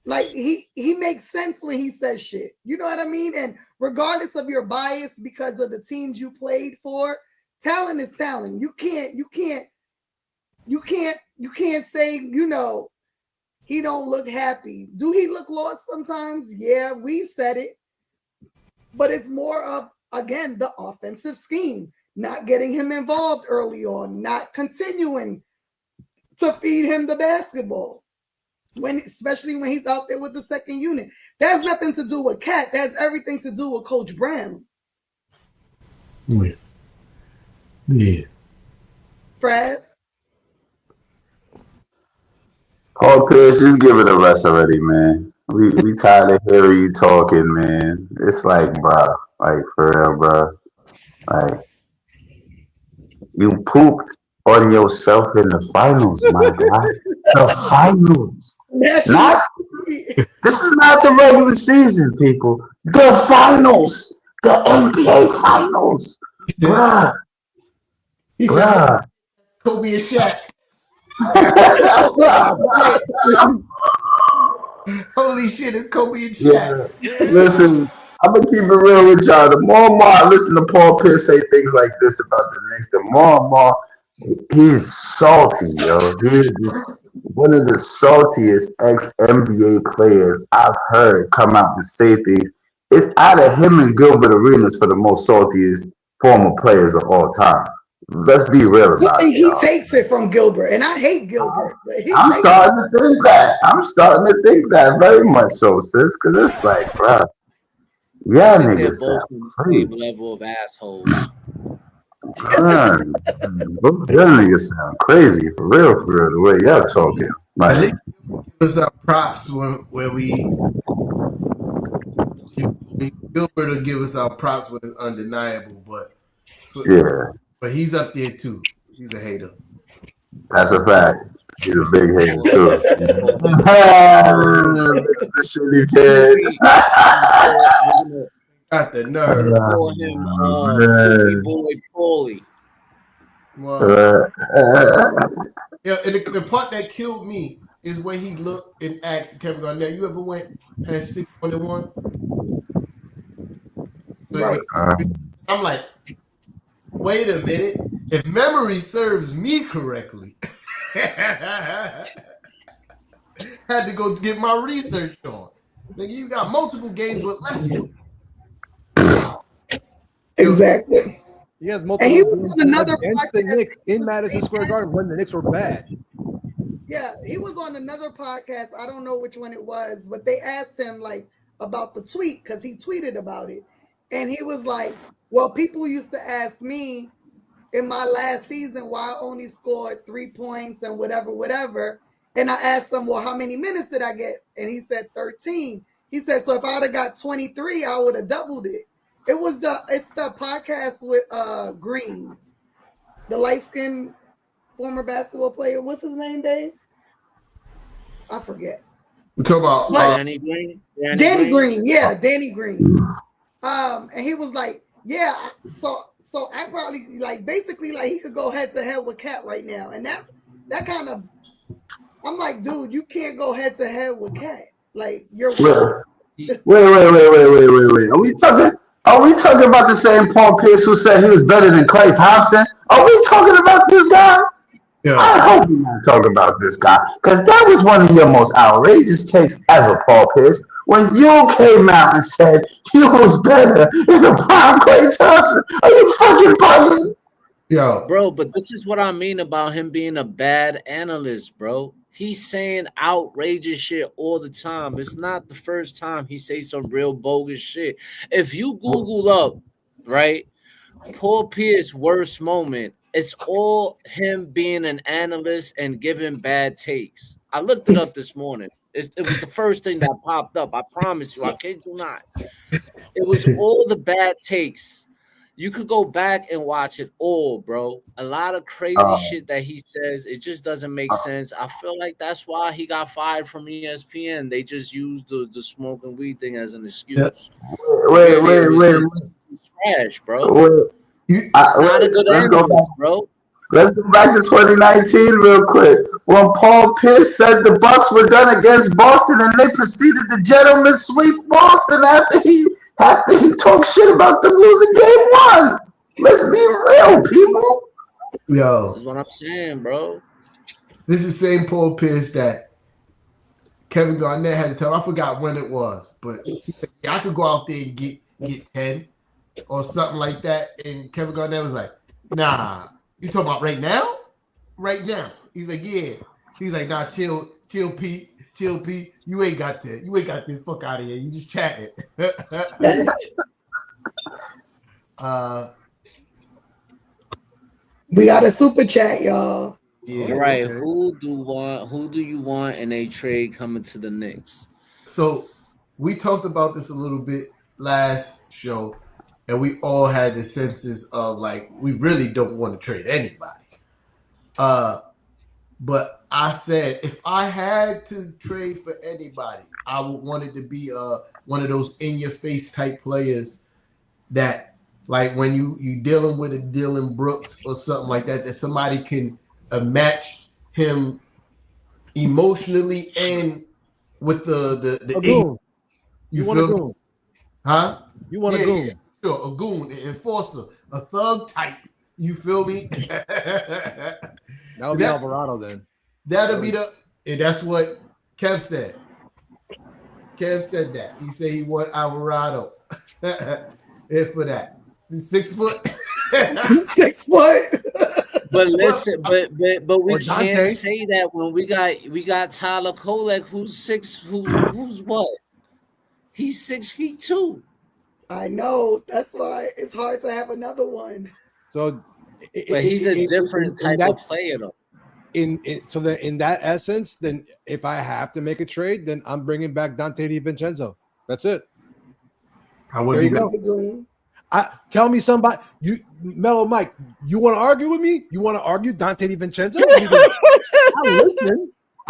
like he makes sense when he says shit. You know what I mean? And regardless of your bias because of the teams you played for, talent is talent. You can't say, you know, he don't look happy. Do he look lost sometimes? Yeah, we've said it. But it's more of, again, the offensive scheme. Not getting him involved early on. Not continuing to feed him the basketball. Especially when he's out there with the second unit. That has nothing to do with Cat. That has everything to do with Coach Brown. Yeah. Fraz? Paul Pierce, just give it a rest already, man. We tired of hearing you talking, man. It's like, bro, like for real, bro. Like you pooped on yourself in the finals, my guy. The finals. This is not the regular season, people. The finals. The NBA finals. Bruh. He said, Kobe and Shaq. Holy shit, it's Kobe and Shaq. Yeah. Listen, I'm gonna keep it real with y'all. The more and more I listen to Paul Pierce say things like this about the Knicks, the more and more he's salty, yo. He's one of the saltiest ex-NBA players I've heard come out and say things. It's out of him and Gilbert Arenas for the most saltiest former players of all time. Let's be real about it. He takes it from Gilbert, and I hate Gilbert. But I'm starting to think that. I'm starting to think that very much so, sis, because it's like, bro, yeah, niggas sound crazy. Level of assholes. Man, y'all niggas sound crazy for real, the way y'all talking. Like, give us our props when Gilbert will give us our props when it's undeniable, but yeah. But he's up there too. He's a hater. That's a fact. He's a big hater too. The shitty kid. Got the nerve. Call him boy Paulie. Well, yeah, and the part that killed me is when he looked and asked Kevin Garnett, "You ever went had 6-1?" Right. I'm like, wait a minute. If memory serves me correctly, had to go get my research on. Nigga, you got multiple games with less than. Exactly. He has multiple. And he was on another against the Knicks in Madison Square Garden when the Knicks were bad. Yeah, he was on another podcast. I don't know which one it was, but they asked him like about the tweet because he tweeted about it, and he was like, "Well, people used to ask me in my last season why I only scored 3 points and whatever. And I asked him, well, how many minutes did I get? And he said 13. He said, so if I would have got 23, I would have doubled it. It's the podcast with Green, the light-skinned former basketball player. What's his name, Dave? I forget. We talk about Danny Green. Danny Green, yeah, Danny Green. And he was like, yeah, so I probably like basically like he could go head to head with Cat right now, and that kind of, I'm like, dude, you can't go head to head with Cat. Like you're wait. Are we talking about the same Paul Pierce who said he was better than Klay Thompson? Are we talking about this guy? Yeah. I hope we're not talking about this guy, because that was one of your most outrageous takes ever, Paul Pierce. when you came out and said he was better than the prime Klay Thompson? Are you fucking bugging? Yo, Bro, but this is what I mean about him being a bad analyst, bro. He's saying outrageous shit all the time. It's not the first time he says some real bogus shit. If you Google up, right, Paul Pierce's worst moment, it's all him being an analyst and giving bad takes. I looked it up this morning. It was the first thing that popped up. I promise you, I kid you not. It was all the bad takes. You could go back and watch it all, bro. A lot of crazy shit that he says, it just doesn't make sense. I feel like that's why he got fired from ESPN. They just used the smoking weed thing as an excuse. Wait. It's trash, bro. Not a good analyst, bro. Let's go back to 2019 real quick. When Paul Pierce said the Bucks were done against Boston and they proceeded to gentleman sweep Boston after he talked shit about them losing game one. Let's be real, people. Yo. This is what I'm saying, bro. This is the same Paul Pierce that Kevin Garnett had to tell. I forgot when it was, but he said, yeah, I could go out there and get 10 or something like that. And Kevin Garnett was like, nah, you talking about right now? Right now. He's like, yeah. He's like, nah, chill, Pete. You ain't got that. Fuck out of here. You just chatting. We got a super chat, y'all. Yeah. All right. Who do you want in a trade coming to the Knicks? So we talked about this a little bit last show, and we all had the senses of like we really don't want to trade anybody. But I said if I had to trade for anybody, I would want it to be one of those in-your-face type players that, like, when you dealing with a Dylan Brooks or something like that somebody can match him emotionally and with the a goon. You want a feel goon? Huh? You want a goon? Yeah, sure, a goon, an enforcer, a thug type. You feel me? That would be Alvarado then. That'll be and that's what Kev said. Kev said that. He said he want Alvarado. And for that. 6 foot. 6 foot. But listen, but we can't say that when we got Tyler Kolek, who's what? He's 6 feet 2. I know. That's why it's hard to have another one. So, but he's a different type of player, though. In that essence, then if I have to make a trade, then I'm bringing back Dante DiVincenzo. That's it. There you go. Tell me somebody. Mellow Mike, you want to argue with me? You want to argue Dante DiVincenzo?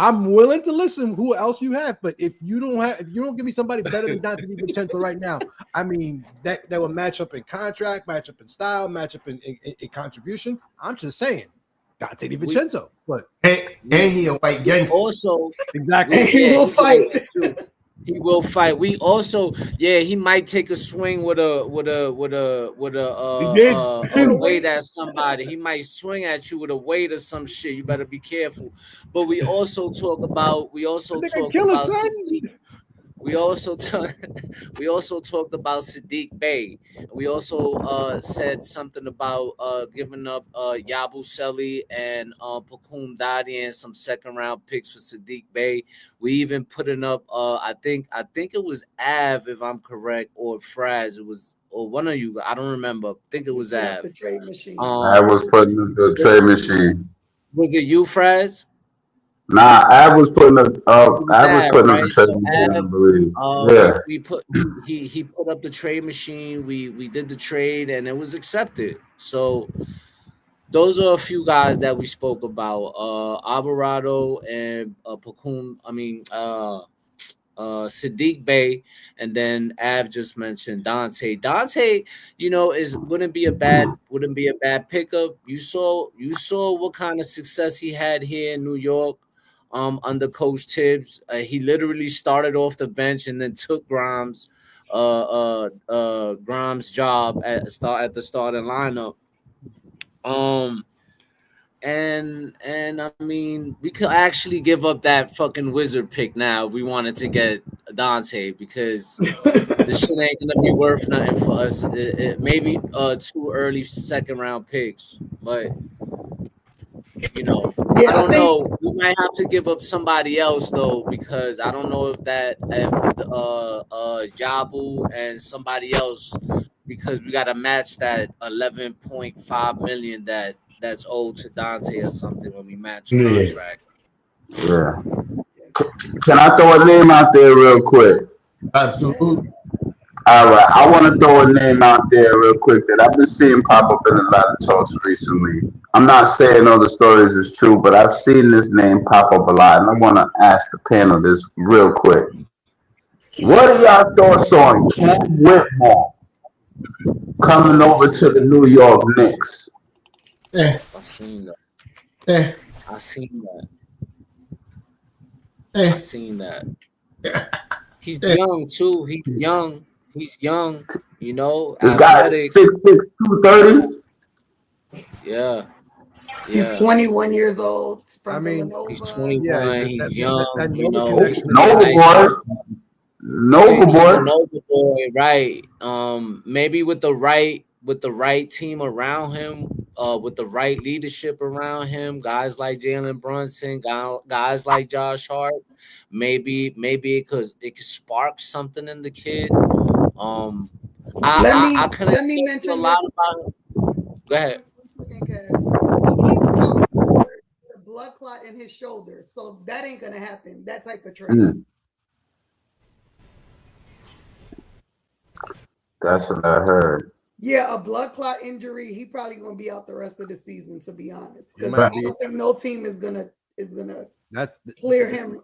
I'm willing to listen. Who else you have? But if you don't give me somebody better than Dante DiVincenzo right now, I mean that will match up in contract, match up in style, match up in contribution. I'm just saying Dante DiVincenzo. But and he a white gangster. Also, exactly. He will fight. He will fight. We also, he might take a swing with a weight at somebody. He might swing at you with a weight or some shit. You better be careful. But we also talk about Sadiq Bey. We also said something about giving up Yabusele and Pakum Dadi and some second round picks for Sadiq Bey. We even putting up I think it was Av, if I'm correct, or Fraz. It was or one of you. I don't remember. I think it was Av. The trade machine. I was putting the trade machine. Was it you, Fraz? Nah, I was putting up the trade machine, I believe. He put up the trade machine. We did the trade and it was accepted. So those are a few guys that we spoke about. Alvarado and Sadiq Bey, and then Av just mentioned Dante. Dante, wouldn't be a bad pickup. You saw what kind of success he had here in New York. Under Coach Tibbs, he literally started off the bench and then took Grimes' job at the starting lineup. And I mean, we could actually give up that fucking wizard pick now if we wanted to get Dante, because this shit ain't gonna be worth nothing for us. Maybe 2 early second round picks, but you know, I Yeah, I don't think know. We might have to give up somebody else though, because I don't know if Jabu and somebody else, because we got to match that 11.5 million that's owed to Dante or something when we match Yeah, contract. Yeah. Can I throw a name out there real quick? absolutely. All right, I want to throw a name out there real quick that I've been seeing pop up in a lot of talks recently. I'm not saying all the stories is true, but I've seen this name pop up a lot, and I want to ask the panel this real quick. What are y'all thoughts on Cam Whitmore coming over to the New York Knicks? Eh, I seen that. eh, I seen that. I eh, seen that. eh. He's young too. He's young. He's young. You know, This guy athletic. is 6'6", 230. Yeah. he's Yeah. 21 years old from I mean, He's Villanova. 21. He's young. that You Nova know, connection is Nova nice. boy. Nova He's a boy. noble boy, right? Maybe with the right team around him, with the right leadership around him, guys like Jalen Brunson, guys like Josh Hart, maybe it could spark something in the kid. Let I me couldn't let me tell you a mention lot this. about him. Go ahead. Looking cat. So he's out with a blood clot in his shoulder, so that ain't gonna happen. That type of trade. That's what I heard. Yeah, a blood clot injury. He probably gonna be out the rest of the season, to be honest. Because might I be. don't think no team is gonna That's clear him.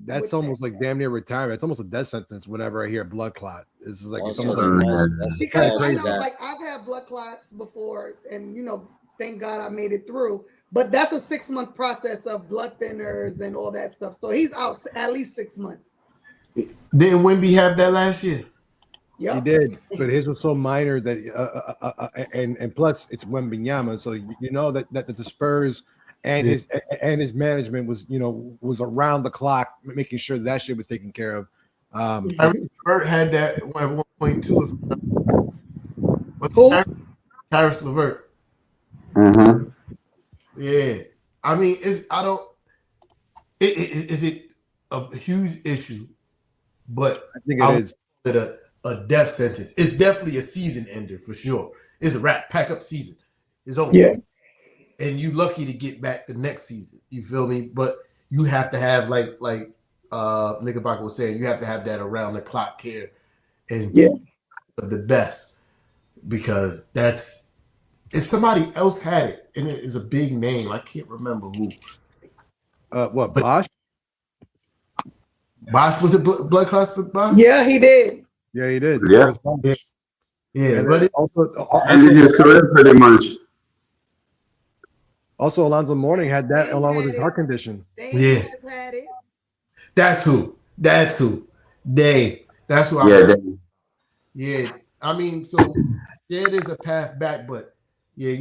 That's with almost that. like damn near retirement. It's almost a death sentence whenever I hear blood clot. It's just like it's Also, almost like that's Because I crazy. know, like, I've had blood clots before, and thank God I made it through. But that's a 6-month process of blood thinners and all that stuff. So he's out at least 6 months. Didn't Wemby have that last year? Yeah, He did, but his was so minor that and plus it's Wembanyama, so you know that the Spurs and his management was around the clock making sure that shit was taken care of. I remember Bert had that at 1.2. Who? Harris LeVert. Mm-hmm. Yeah, I mean, is it a huge issue? But I think it is. A death sentence. It's definitely a season ender for sure. It's a wrap. Pack up season. It's over. Yeah. And you lucky to get back the next season. You feel me? But you have to have like Knickerbocker was saying, you have to have that around the clock care and the best, because if somebody else had it and it is a big name. I can't remember who. What, Bosch? Bosch, was it blood clots for Bosch? Yeah, he did. Yeah, he did. Yeah. Yeah, And but it also Ended his career pretty much. Also, Alonzo Mourning had that along with his heart condition. Dame has had it. That's who. Dame. That's who. Yeah. I mean, so it is a path back, but yeah,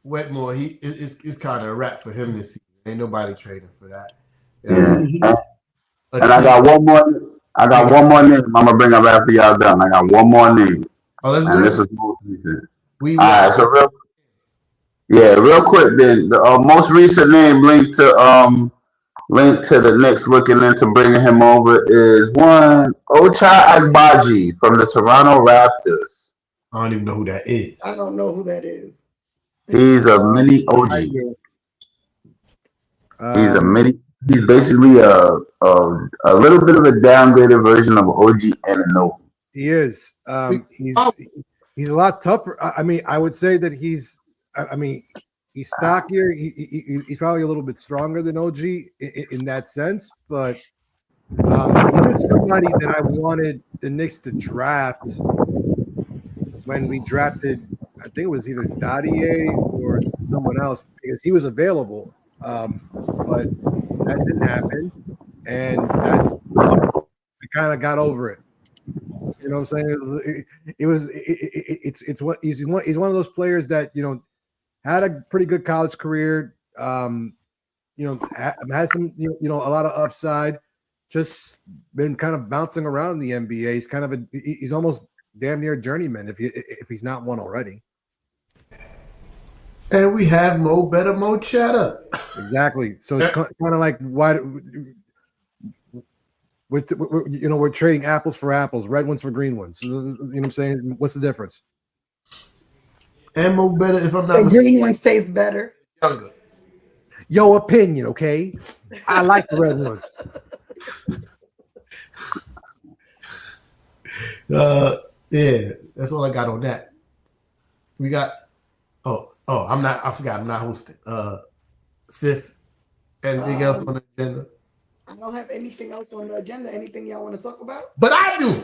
Wetmore, it's kind of a wrap for him this season. Ain't nobody trading for that. Yeah. And I got one more name I'm gonna bring up after y'all done. I got one more name. Oh, let's and do this it. is most recent. All right, so real quick then, the most recent name linked to the Knicks looking into bringing him over is one Ochai Agbaji from the Toronto Raptors. I don't even know who that is. I don't know who that is. He's a mini OG. He's basically a little bit of a downgraded version of OG Anunoby. He is. He's a lot tougher. I mean, I would say that he's stockier. He's probably a little bit stronger than OG in that sense, but he was somebody that I wanted the Knicks to draft when we drafted. I think it was either Dadier or someone else because he was available, but that didn't happen, and I kind of got over it. You know what I'm saying? He's one of those players that had a pretty good college career. Has some a lot of upside. Just been kind of bouncing around in the NBA. He's kind of he's almost damn near a journeyman if he's not one already. And we have Mo Better, Mo Chatter. Exactly. So it's kind of like why we're trading apples for apples, red ones for green ones. You know what I'm saying? What's the difference? And Mo Better, if I'm not The mistaken, green one tastes better. younger. Your opinion, okay? I like the red ones. Yeah, that's all I got on that. We got I forgot I'm not hosting. Sis, anything else on the agenda? I don't have anything else on the agenda. Anything y'all want to talk about? But I do.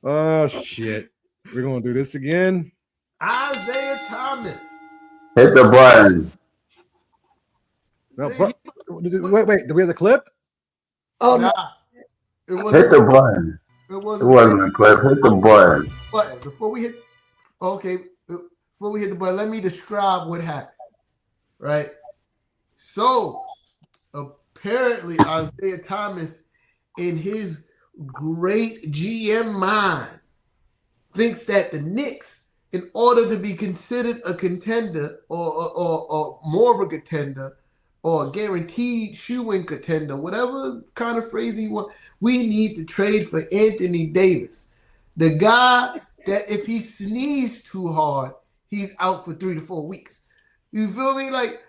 Oh shit. We're gonna do this again. Isaiah Thomas. Hit the button. No, wait. Do we have the clip? Oh Nah, no! Hit the button. It It wasn't a clip. Hit the button. But before we hit the button, let me describe what happened. Right? So apparently Isaiah Thomas, in his great GM mind, thinks that the Knicks, in order to be considered a contender or more of a contender or a guaranteed shoe-in contender, whatever kind of phrase he wants, we need to trade for Anthony Davis. The guy that if he sneezed too hard, he's out for 3 to 4 weeks. You feel me? Like,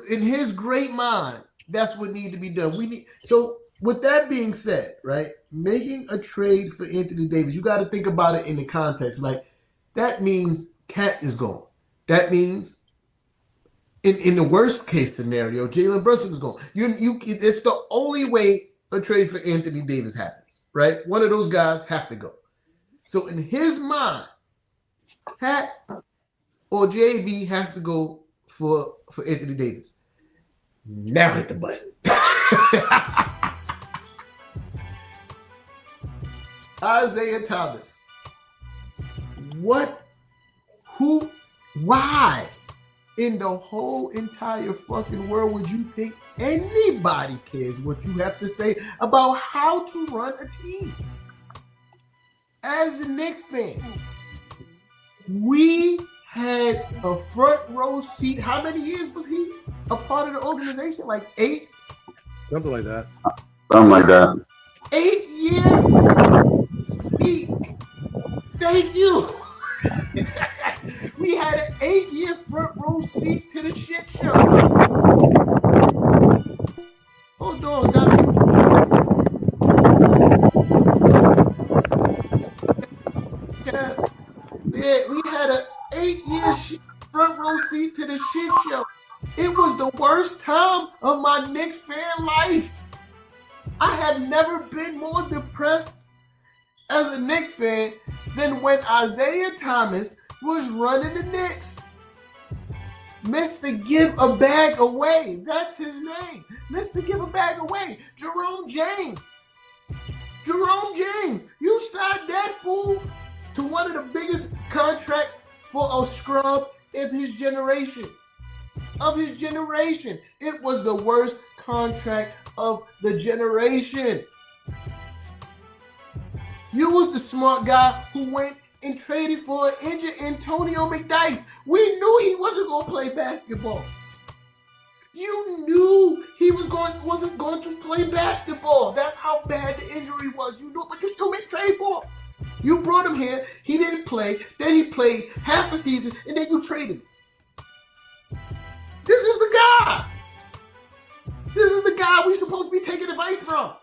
in his great mind, that's what needs to be done. So with that being said, right, making a trade for Anthony Davis, you got to think about it in the context. Like, that means Cat is gone. That means, in the worst case scenario, Jalen Brunson is gone. It's the only way a trade for Anthony Davis happens, right? One of those guys have to go. So in his mind, Cat or JB has to go for Anthony Davis. Now hit the button. Isaiah Thomas. Why in the whole entire fucking world would you think anybody cares what you have to say about how to run a team? As Knicks fans, we had a front row seat. How many years was he a part of the organization? Like 8? Something like that. Something like that. 8 years? Thank you. We had an 8-year front row seat to the shit show. Hold on, yeah, we had an 8-year front row seat to the shit show. It was the worst time of my Knicks fan life. I have never been more depressed as a Knicks fan than when Isaiah Thomas was running the Knicks. Mr. Give a Bag Away. That's his name. Mr. Give a Bag Away. Jerome James. You signed that fool to one of the biggest contracts for a scrub of his generation. It was the worst contract of the generation. You was the smart guy who went and traded for an injured Antonio McDyess. We knew he wasn't going to play basketball. You knew he wasn't going to play basketball. That's how bad the injury was. You knew, but you still made a trade for him. You brought him here. He didn't play. Then he played half a season, and then you traded him. This is the guy. This is the guy we supposed to be taking advice from,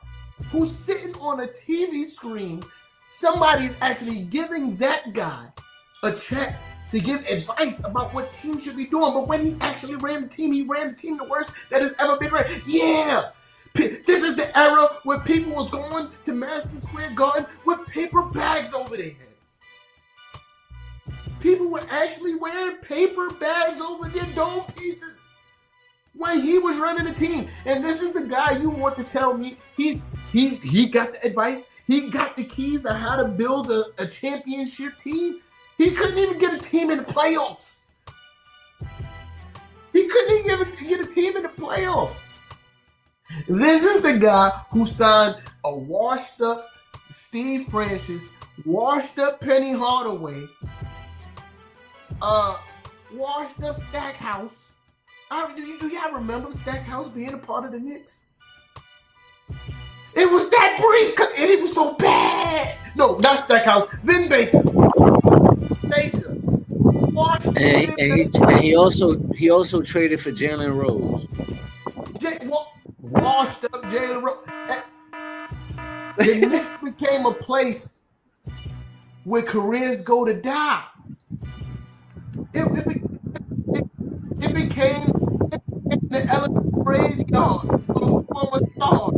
who's sitting on a TV screen. Somebody's actually giving that guy a check to give advice about what teams should be doing. But when he actually ran the team, he ran the team the worst that has ever been ran. Yeah. This is the era where people was going to Madison Square Garden with paper bags over their heads. People were actually wearing paper bags over their dome pieces when he was running the team. And this is the guy you want to tell me he got the advice. He got the keys to how to build a championship team. He couldn't even get a team in the playoffs. He couldn't even get a team in the playoffs. This is the guy who signed a washed-up Steve Francis, washed-up Penny Hardaway, washed-up Stackhouse. Do y'all remember Stackhouse being a part of the Knicks? It was that brief, and it was so bad. No, not Stackhouse. Vin Baker. And he also traded for Jalen Rose. Washed up Jalen Rose. The Knicks became a place where careers go to die. It became the element graveyard for a star.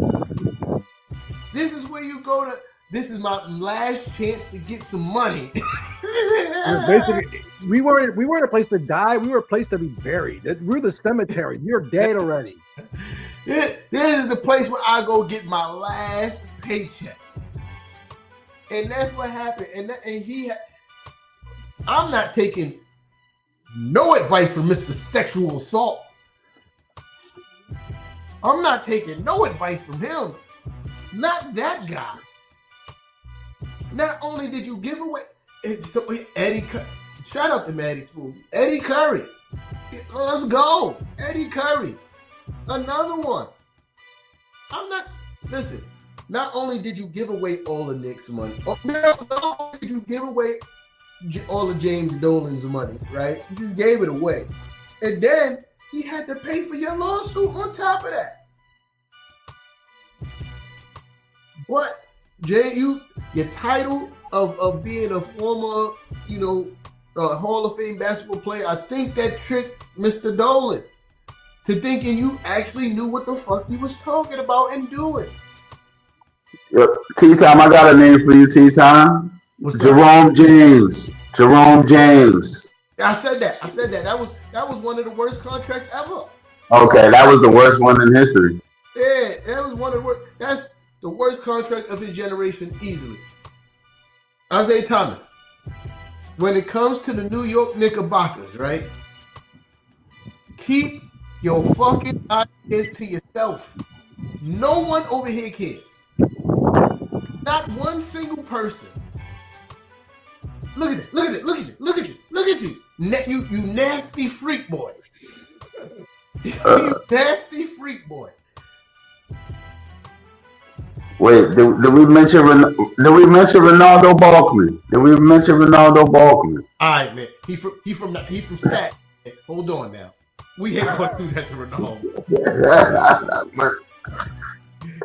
This is where you go to. This is my last chance to get some money. Basically, we weren't a place to die. We were a place to be buried. We're the cemetery. You're dead already. This is the place where I go get my last paycheck, and that's what happened. I'm not taking no advice from Mr. Sexual Assault. I'm not taking no advice from him. Not that guy. Not only did you give away Eddie, shout out to Maddie Smoothie. Eddie Curry. Let's go. Eddie Curry. Another one. Listen, not only did you give away all the Knicks money, not only did you give away all of James Dolan's money, right? You just gave it away. And then he had to pay for your lawsuit on top of that. But Jay, your title of being a former, Hall of Fame basketball player, I think that tricked Mr. Dolan to thinking you actually knew what the fuck you was talking about and doing. Yep. T-Time, I got a name for you, T-Time. Jerome James. Jerome James. I said that. That was one of the worst contracts ever. Okay, that was the worst one in history. Yeah, that was one of the worst. That's the worst contract of his generation, easily. Isaiah Thomas. When it comes to the New York Knickerbockers, right? Keep your fucking ideas to yourself. No one over here cares. Not one single person. Look at you. You nasty freak boy. You nasty freak boy. Wait, did we mention Ronaldo Balkman? All right, man. He from Stat. Hold on now. We ain't gonna do that to Ronaldo.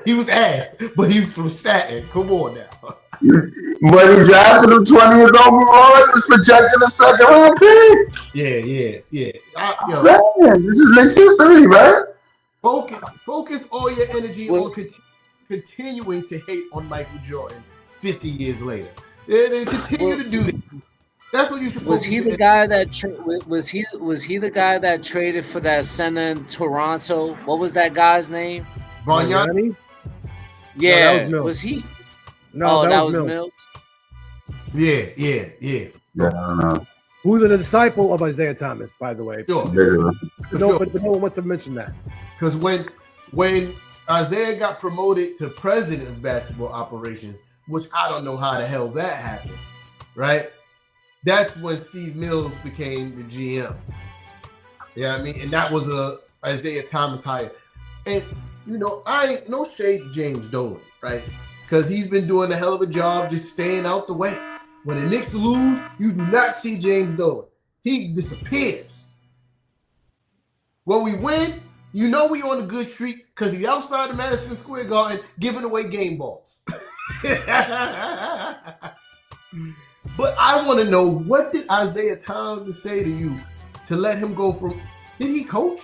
He was ass, but he was from Staten. Come on now. But he drafted him 20th overall. He was projected a second round pick. Yeah. This is Knicks history, man. Focus all your energy on continuing to hate on Michael Jordan 50 years later. And continue to do that. That's what you should. Was he the guy that was he the guy that traded for that center in Toronto? What was that guy's name? Bargnani? Yeah, no, was he? No, that was Mills. Mills. Yeah. Yeah, I don't know. Who's a disciple of Isaiah Thomas, by the way. Sure. But no one wants to mention that. Because when Isaiah got promoted to president of basketball operations, which I don't know how the hell that happened, right? That's when Steve Mills became the GM. Yeah, I mean, and that was a Isaiah Thomas hire. And I ain't no shade to James Dolan, right? Because he's been doing a hell of a job just staying out the way. When the Knicks lose, you do not see James Dolan. He disappears. When we win, we on a good streak because he's outside the Madison Square Garden giving away game balls. But I want to know, what did Isaiah Thomas say to you to let him go from? Did he coach?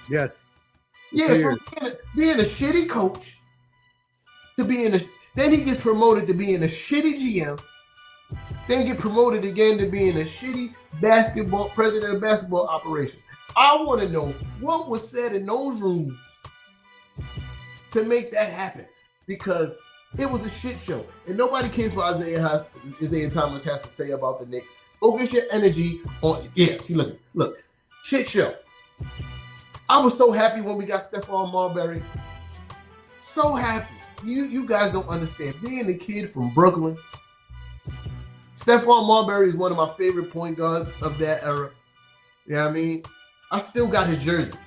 Yes. Yeah, from being a shitty coach to then he gets promoted to being a shitty GM, then get promoted again to being a shitty president of basketball operations. I want to know what was said in those rooms to make that happen, because It was a shit show. And nobody cares what Isaiah Thomas has to say about the Knicks. Focus your energy on, see, look, shit show. I was so happy when we got Stephon Marbury. So happy. You guys don't understand. Being a kid from Brooklyn, Stephon Marbury is one of my favorite point guards of that era. You know what I mean? I still got his jersey,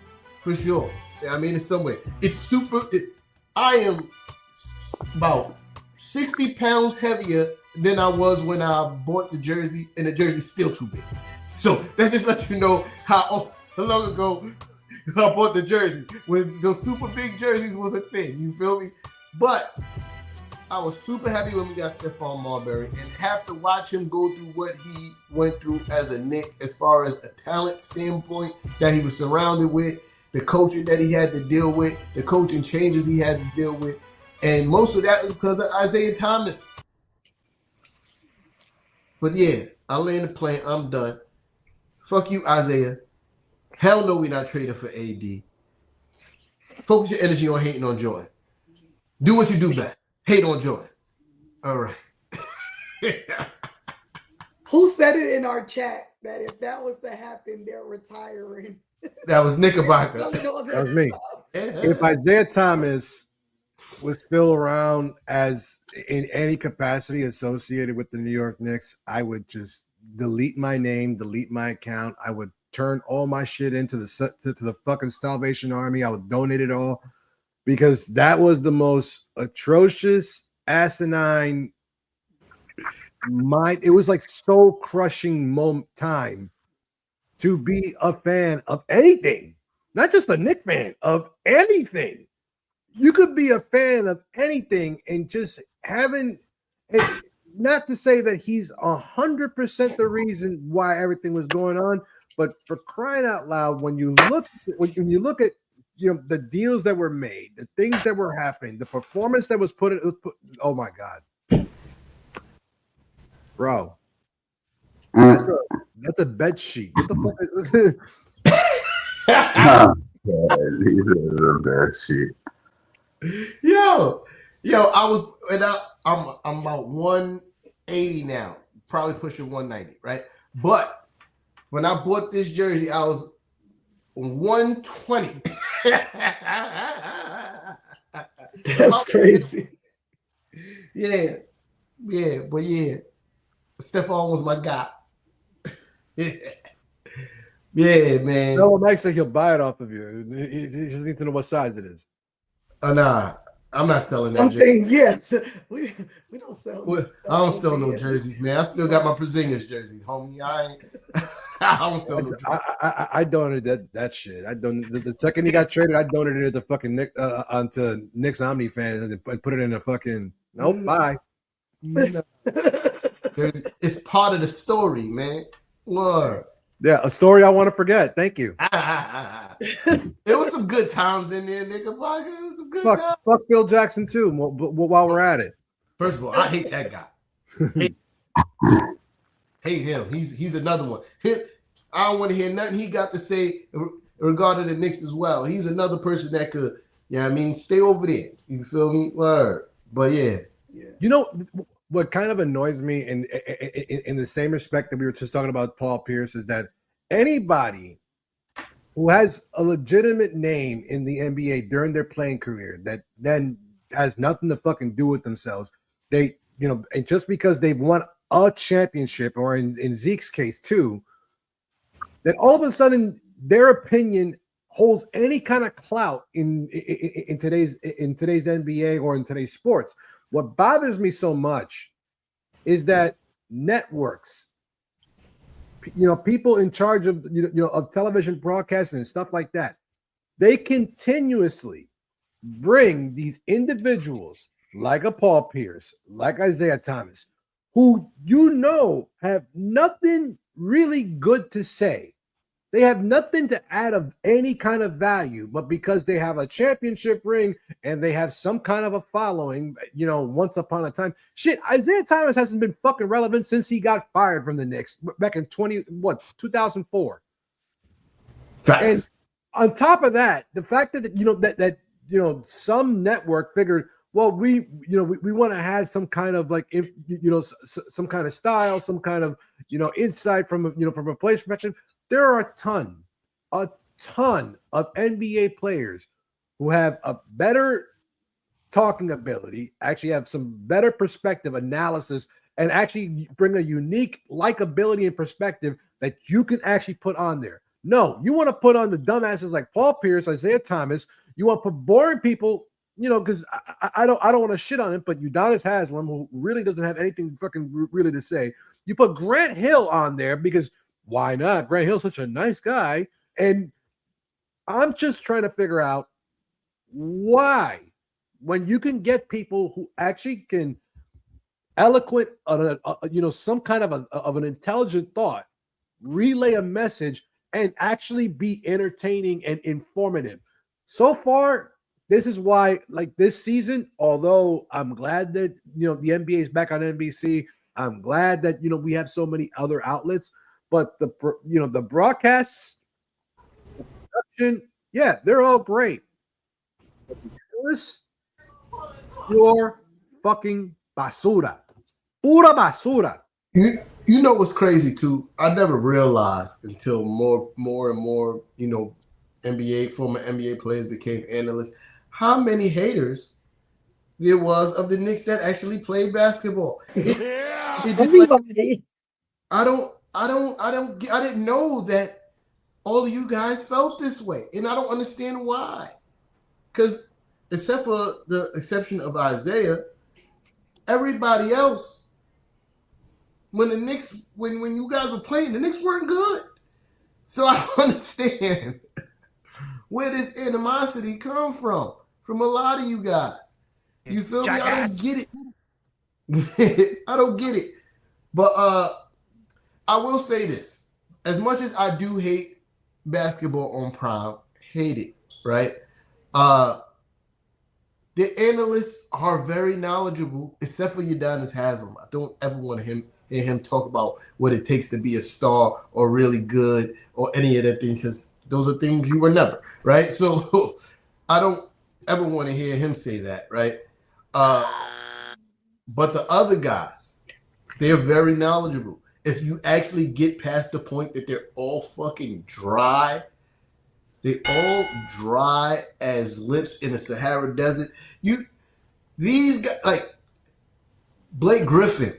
for sure. You know what I mean? It's somewhere. It's super. I am about 60 pounds heavier than I was when I bought the jersey, and the jersey's still too big. So that just lets you know how long ago I bought the jersey, when those super big jerseys was a thing. You feel me? But I was super happy when we got Stephon Marbury, and have to watch him go through what he went through as a Knick, as far as a talent standpoint that he was surrounded with, the coaching that he had to deal with, the coaching changes he had to deal with. And most of that is because of Isaiah Thomas. But yeah, I'll land the plane. I'm done. Fuck you, Isaiah. Hell no, we're not trading for AD. Focus your energy on hating on Jordan. Do what you do best. Hate on Jordan. All right. Who said it in our chat that if that was to happen, they're retiring? That was Knickerbocker. That was me. If Isaiah Thomas was still around as in any capacity associated with the New York Knicks, I would just delete my name, delete my account. I would turn all my shit into the fucking Salvation Army. I would donate it all, because that was the most atrocious, asinine mind. It was like soul crushing time to be a fan of anything, not just a Knicks fan, of anything. You could be a fan of anything and just having it. Not to say that he's 100% the reason why everything was going on, but for crying out loud, when you look at the deals that were made, the things that were happening, the performance that was put, oh my God, bro, that's a bed sheet. What the fuck? He said it's a bed sheet. Yo, I'm about 180 now, probably pushing 190, right? But when I bought this jersey, I was 120. That's crazy. Yeah, but Stephon was my guy. Yeah, man. No, Mike said he'll buy it off of you. He just needs to know what size it is. Nah, I'm not selling that jersey. Yes, we don't sell. I don't sell no jerseys, man. I still got my Porzingis jerseys, homie. I don't sell no jerseys. I donated that shit. I donated the second he got traded. I donated it to fucking onto Knicks Omni fans and put it in a fucking bye. It's part of the story, man. What? Yeah, a story I want to forget. Thank you. There was some good times in there, nigga. It was some good times. Fuck Phil Jackson too. While we're at it, first of all, I hate that guy. Hate him. He's another one. I don't want to hear nothing he got to say regarding the Knicks as well. He's another person that could, stay over there. You feel me? Word. But yeah. You know what kind of annoys me in the same respect that we were just talking about Paul Pierce is that anybody who has a legitimate name in the NBA during their playing career that then has nothing to fucking do with themselves, and just because they've won a championship, or in Zeke's case too, that all of a sudden their opinion holds any kind of clout in today's NBA or in today's sports. What bothers me so much is that networks, people in charge of of television broadcasting and stuff like that, they continuously bring these individuals like a Paul Pierce, like Isaiah Thomas, who have nothing really good to say. They have nothing to add of any kind of value, but because they have a championship ring and they have some kind of a following, once upon a time. Shit, Isaiah Thomas hasn't been fucking relevant since he got fired from the Knicks back in 2004. Facts. And on top of that, the fact that some network figured, well, we want to have some kind of like, if some kind of style, some kind of insight from from a player's perspective. There are a ton of NBA players who have a better talking ability, actually have some better perspective analysis, and actually bring a unique likability and perspective that you can actually put on there. No, you want to put on the dumbasses like Paul Pierce, Isaiah Thomas. You want to put boring people, because I don't want to shit on it, but Udonis Haslem, who really doesn't have anything fucking really to say. You put Grant Hill on there because why not? Grant Hill's such a nice guy. And I'm just trying to figure out why, when you can get people who actually can eloquent, some kind of an intelligent thought, relay a message, and actually be entertaining and informative. So far, this is why, like this season, although I'm glad that the NBA is back on NBC, I'm glad that we have so many other outlets, but the broadcasts, the production, yeah, they're all great. Pure fucking basura. Pura basura. You know what's crazy too? I never realized until more and more, former NBA players became analysts, how many haters there was of the Knicks that actually played basketball. I didn't know that all of you guys felt this way, and I don't understand why. Because except for the exception of Isaiah, everybody else, when the Knicks, when you guys were playing, the Knicks weren't good. So I don't understand where this animosity come from a lot of you guys. You feel me? I don't get it. I don't get it. But I will say this. As much as I do hate basketball on Prime, hate it, right? The analysts are very knowledgeable, except for Udonis Haslem. I don't ever want to hear him talk about what it takes to be a star or really good or any of that things, because those are things you were never, right? So I don't ever want to hear him say that, right? But the other guys, they're very knowledgeable. If you actually get past the point that they're all fucking dry, they all dry as lips in the Sahara Desert. These guys, like Blake Griffin,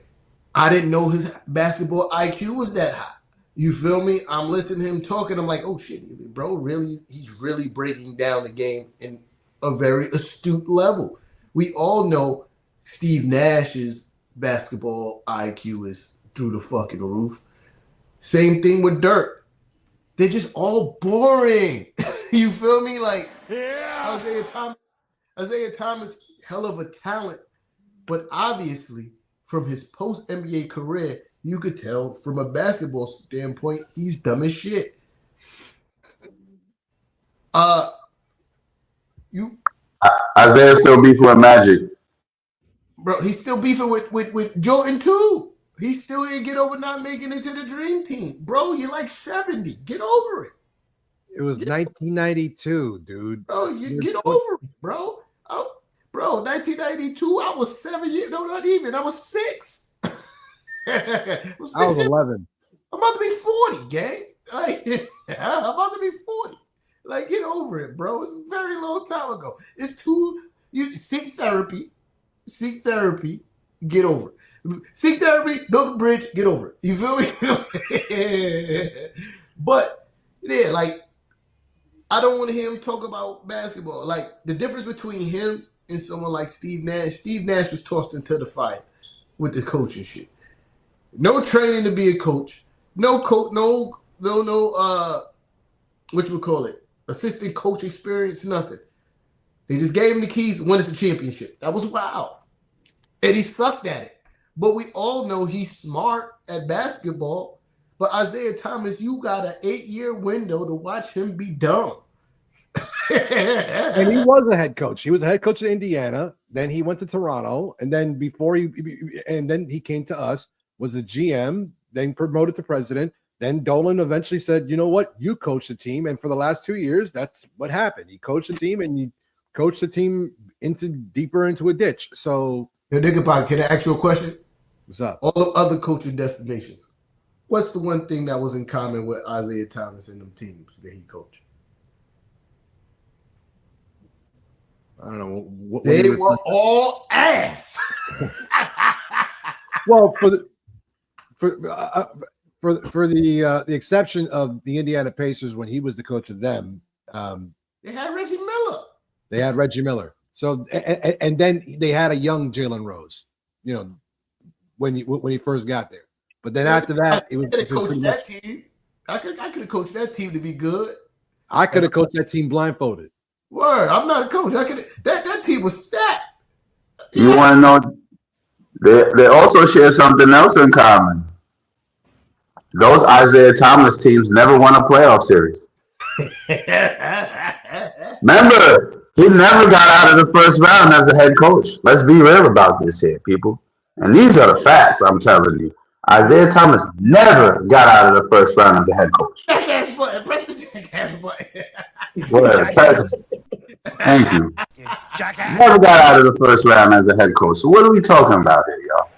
I didn't know his basketball IQ was that high. You feel me? I'm listening to him talking. I'm like, oh shit, bro, really? He's really breaking down the game in a very astute level. We all know Steve Nash's basketball IQ is through the fucking roof. Same thing with Dirk. They're just all boring. You feel me? Like, yeah. Isaiah Thomas, hell of a talent, but obviously from his post-NBA career, you could tell from a basketball standpoint, he's dumb as shit. Isaiah still beefing with Magic. Bro, he's still beefing with Jordan too. He still didn't get over not making it to the Dream Team. Bro, you're like 70. Get over it. It was 1992, dude. Bro, get over it, bro. Oh, bro, 1992, I was 7 years. No, not even. I was 6. I was 11. I'm about to be 40, gang. Like, I'm about to be 40. Like, get over it, bro. It's a very long time ago. You seek therapy. Seek therapy. Get over it. Seek therapy, build a bridge, get over it. You feel me? But, yeah, like, I don't want to hear him talk about basketball. Like, the difference between him and someone like Steve Nash was tossed into the fire with the coaching shit. No training to be a coach. No assistant coach experience, nothing. They just gave him the keys, won us a championship. That was wild. And he sucked at it. But we all know he's smart at basketball. But Isaiah Thomas, you got an 8-year window to watch him be dumb. And he was a head coach. He was a head coach at Indiana. Then he went to Toronto. And then then he came to us, was a GM, then promoted to president. Then Dolan eventually said, you know what? You coach the team. And for the last 2 years, that's what happened. He coached the team and he coached the team deeper into a ditch. So, Nigga Pop, can I ask you a question? What's up? All the other coaching destinations, what's the one thing that was in common with Isaiah Thomas and them teams that he coached? I don't know. They were all ass. Well, for the exception of the Indiana Pacers when he was the coach of them, they had Reggie Miller. They had Reggie Miller. So and then they had a young Jalen Rose. You know, when he first got there. But then after that, it was coached that team. I could have coached that team to be good. I could have coached that team blindfolded. Word, I'm not a coach. That team was stacked. You want to know? They also share something else in common. Those Isaiah Thomas teams never won a playoff series. Remember, he never got out of the first round as a head coach. Let's be real about this here, people. And these are the facts, I'm telling you. Isaiah Thomas never got out of the first round as a head coach. Jackass button. Press the jackass button. Thank you. Never got out of the first round as a head coach. So what are we talking about here, y'all?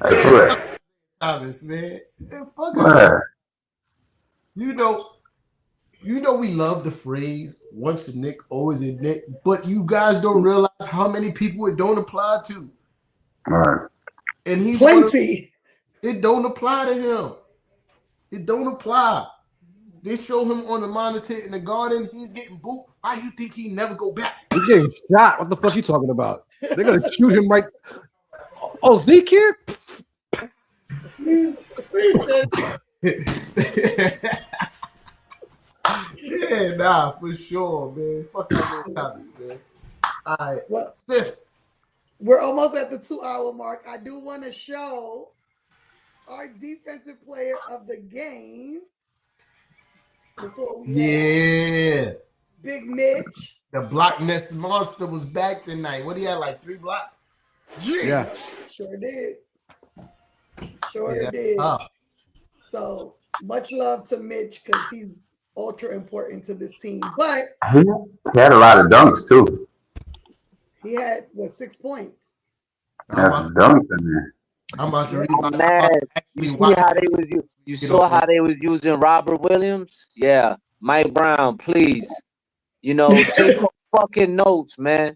Like, Thomas, man. Fuck yeah. You know we love the phrase once a Knick, always a Knick, but you guys don't realize how many people it don't apply to. All right. And he's plenty. It don't apply to him. It don't apply. They show him on the monitor in the Garden. He's getting booed. Why you think he never go back? He's getting shot. What the fuck are you talking about? They're gonna shoot him right. Oh, Zeke here? Yeah, nah, for sure, man. Fuck Isaiah Thomas, man. All right, well, sis. We're almost at the 2-hour mark. I do want to show our defensive player of the game. Before we Big Mitch. The block nest monster was back tonight. What, he had like 3 blocks? Yeah. Sure did. Sure did. So much love to Mitch because he's ultra important to this team. But he had a lot of dunks too. He had 6 points. That's some dunks in there. I'm about to read You saw how they was using Robert Williams? Yeah. Mike Brown, please. You know, take some fucking notes, man.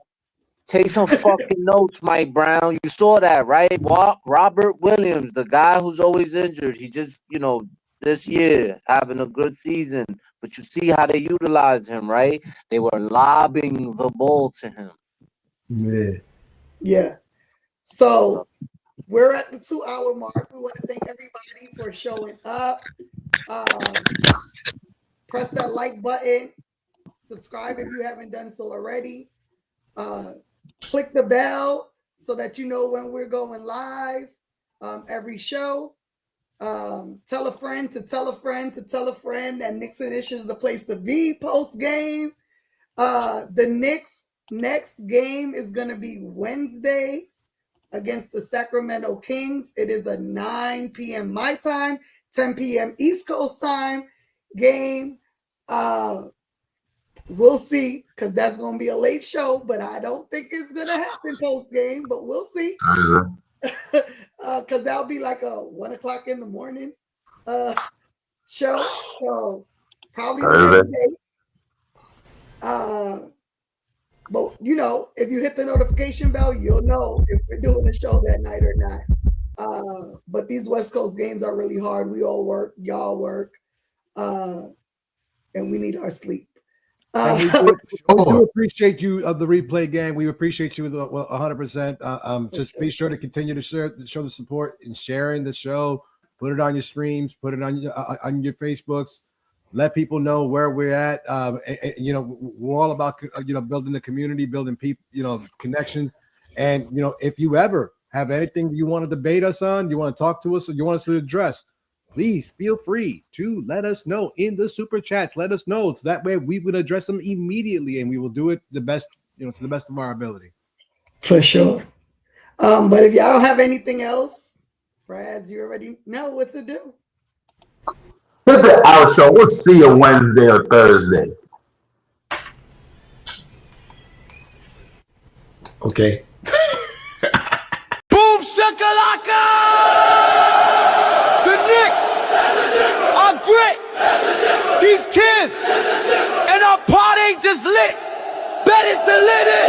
Take some fucking notes, Mike Brown. You saw that, right? Robert Williams, the guy who's always injured. He just, this year having a good season. But you see how they utilized him, right? They were lobbing the ball to him. Yeah. So we're at the 2-hour mark. We want to thank everybody for showing up. Press that like button. Subscribe if you haven't done so already. Click the bell so that you know when we're going live every show. Tell a friend to tell a friend to tell a friend that Knicks Edition is the place to be post-game. The Knicks next game is going to be Wednesday against the Sacramento Kings. It is a 9 p.m. my time, 10 p.m. East Coast time game. We'll see, because that's going to be a late show, but I don't think it's going to happen post-game, but we'll see. Because that'll be like a 1 o'clock in the morning show. So probably the next day. But, if you hit the notification bell, you'll know if we're doing a show that night or not. But these West Coast games are really hard. We all work. Y'all work. And we need our sleep. We do appreciate you of the replay gang. We appreciate you 100%. Just be sure to continue to show the support in sharing the show. Put it on your streams. Put it on your Facebooks. Let people know where we're at. We're all about building the community, building people, connections. And if you ever have anything you want to debate us on, you want to talk to us, or you want us to address, please feel free to let us know in the super chats. Let us know. So that way we would address them immediately, and we will do it to the best of our ability. For sure. But if y'all don't have anything else, Frads, you already know what to do. Hit the outro. We'll see you Wednesday or Thursday. Okay. Boom shakalaka! The Knicks are grit. These kids and our party just lit. Bet it's the lit.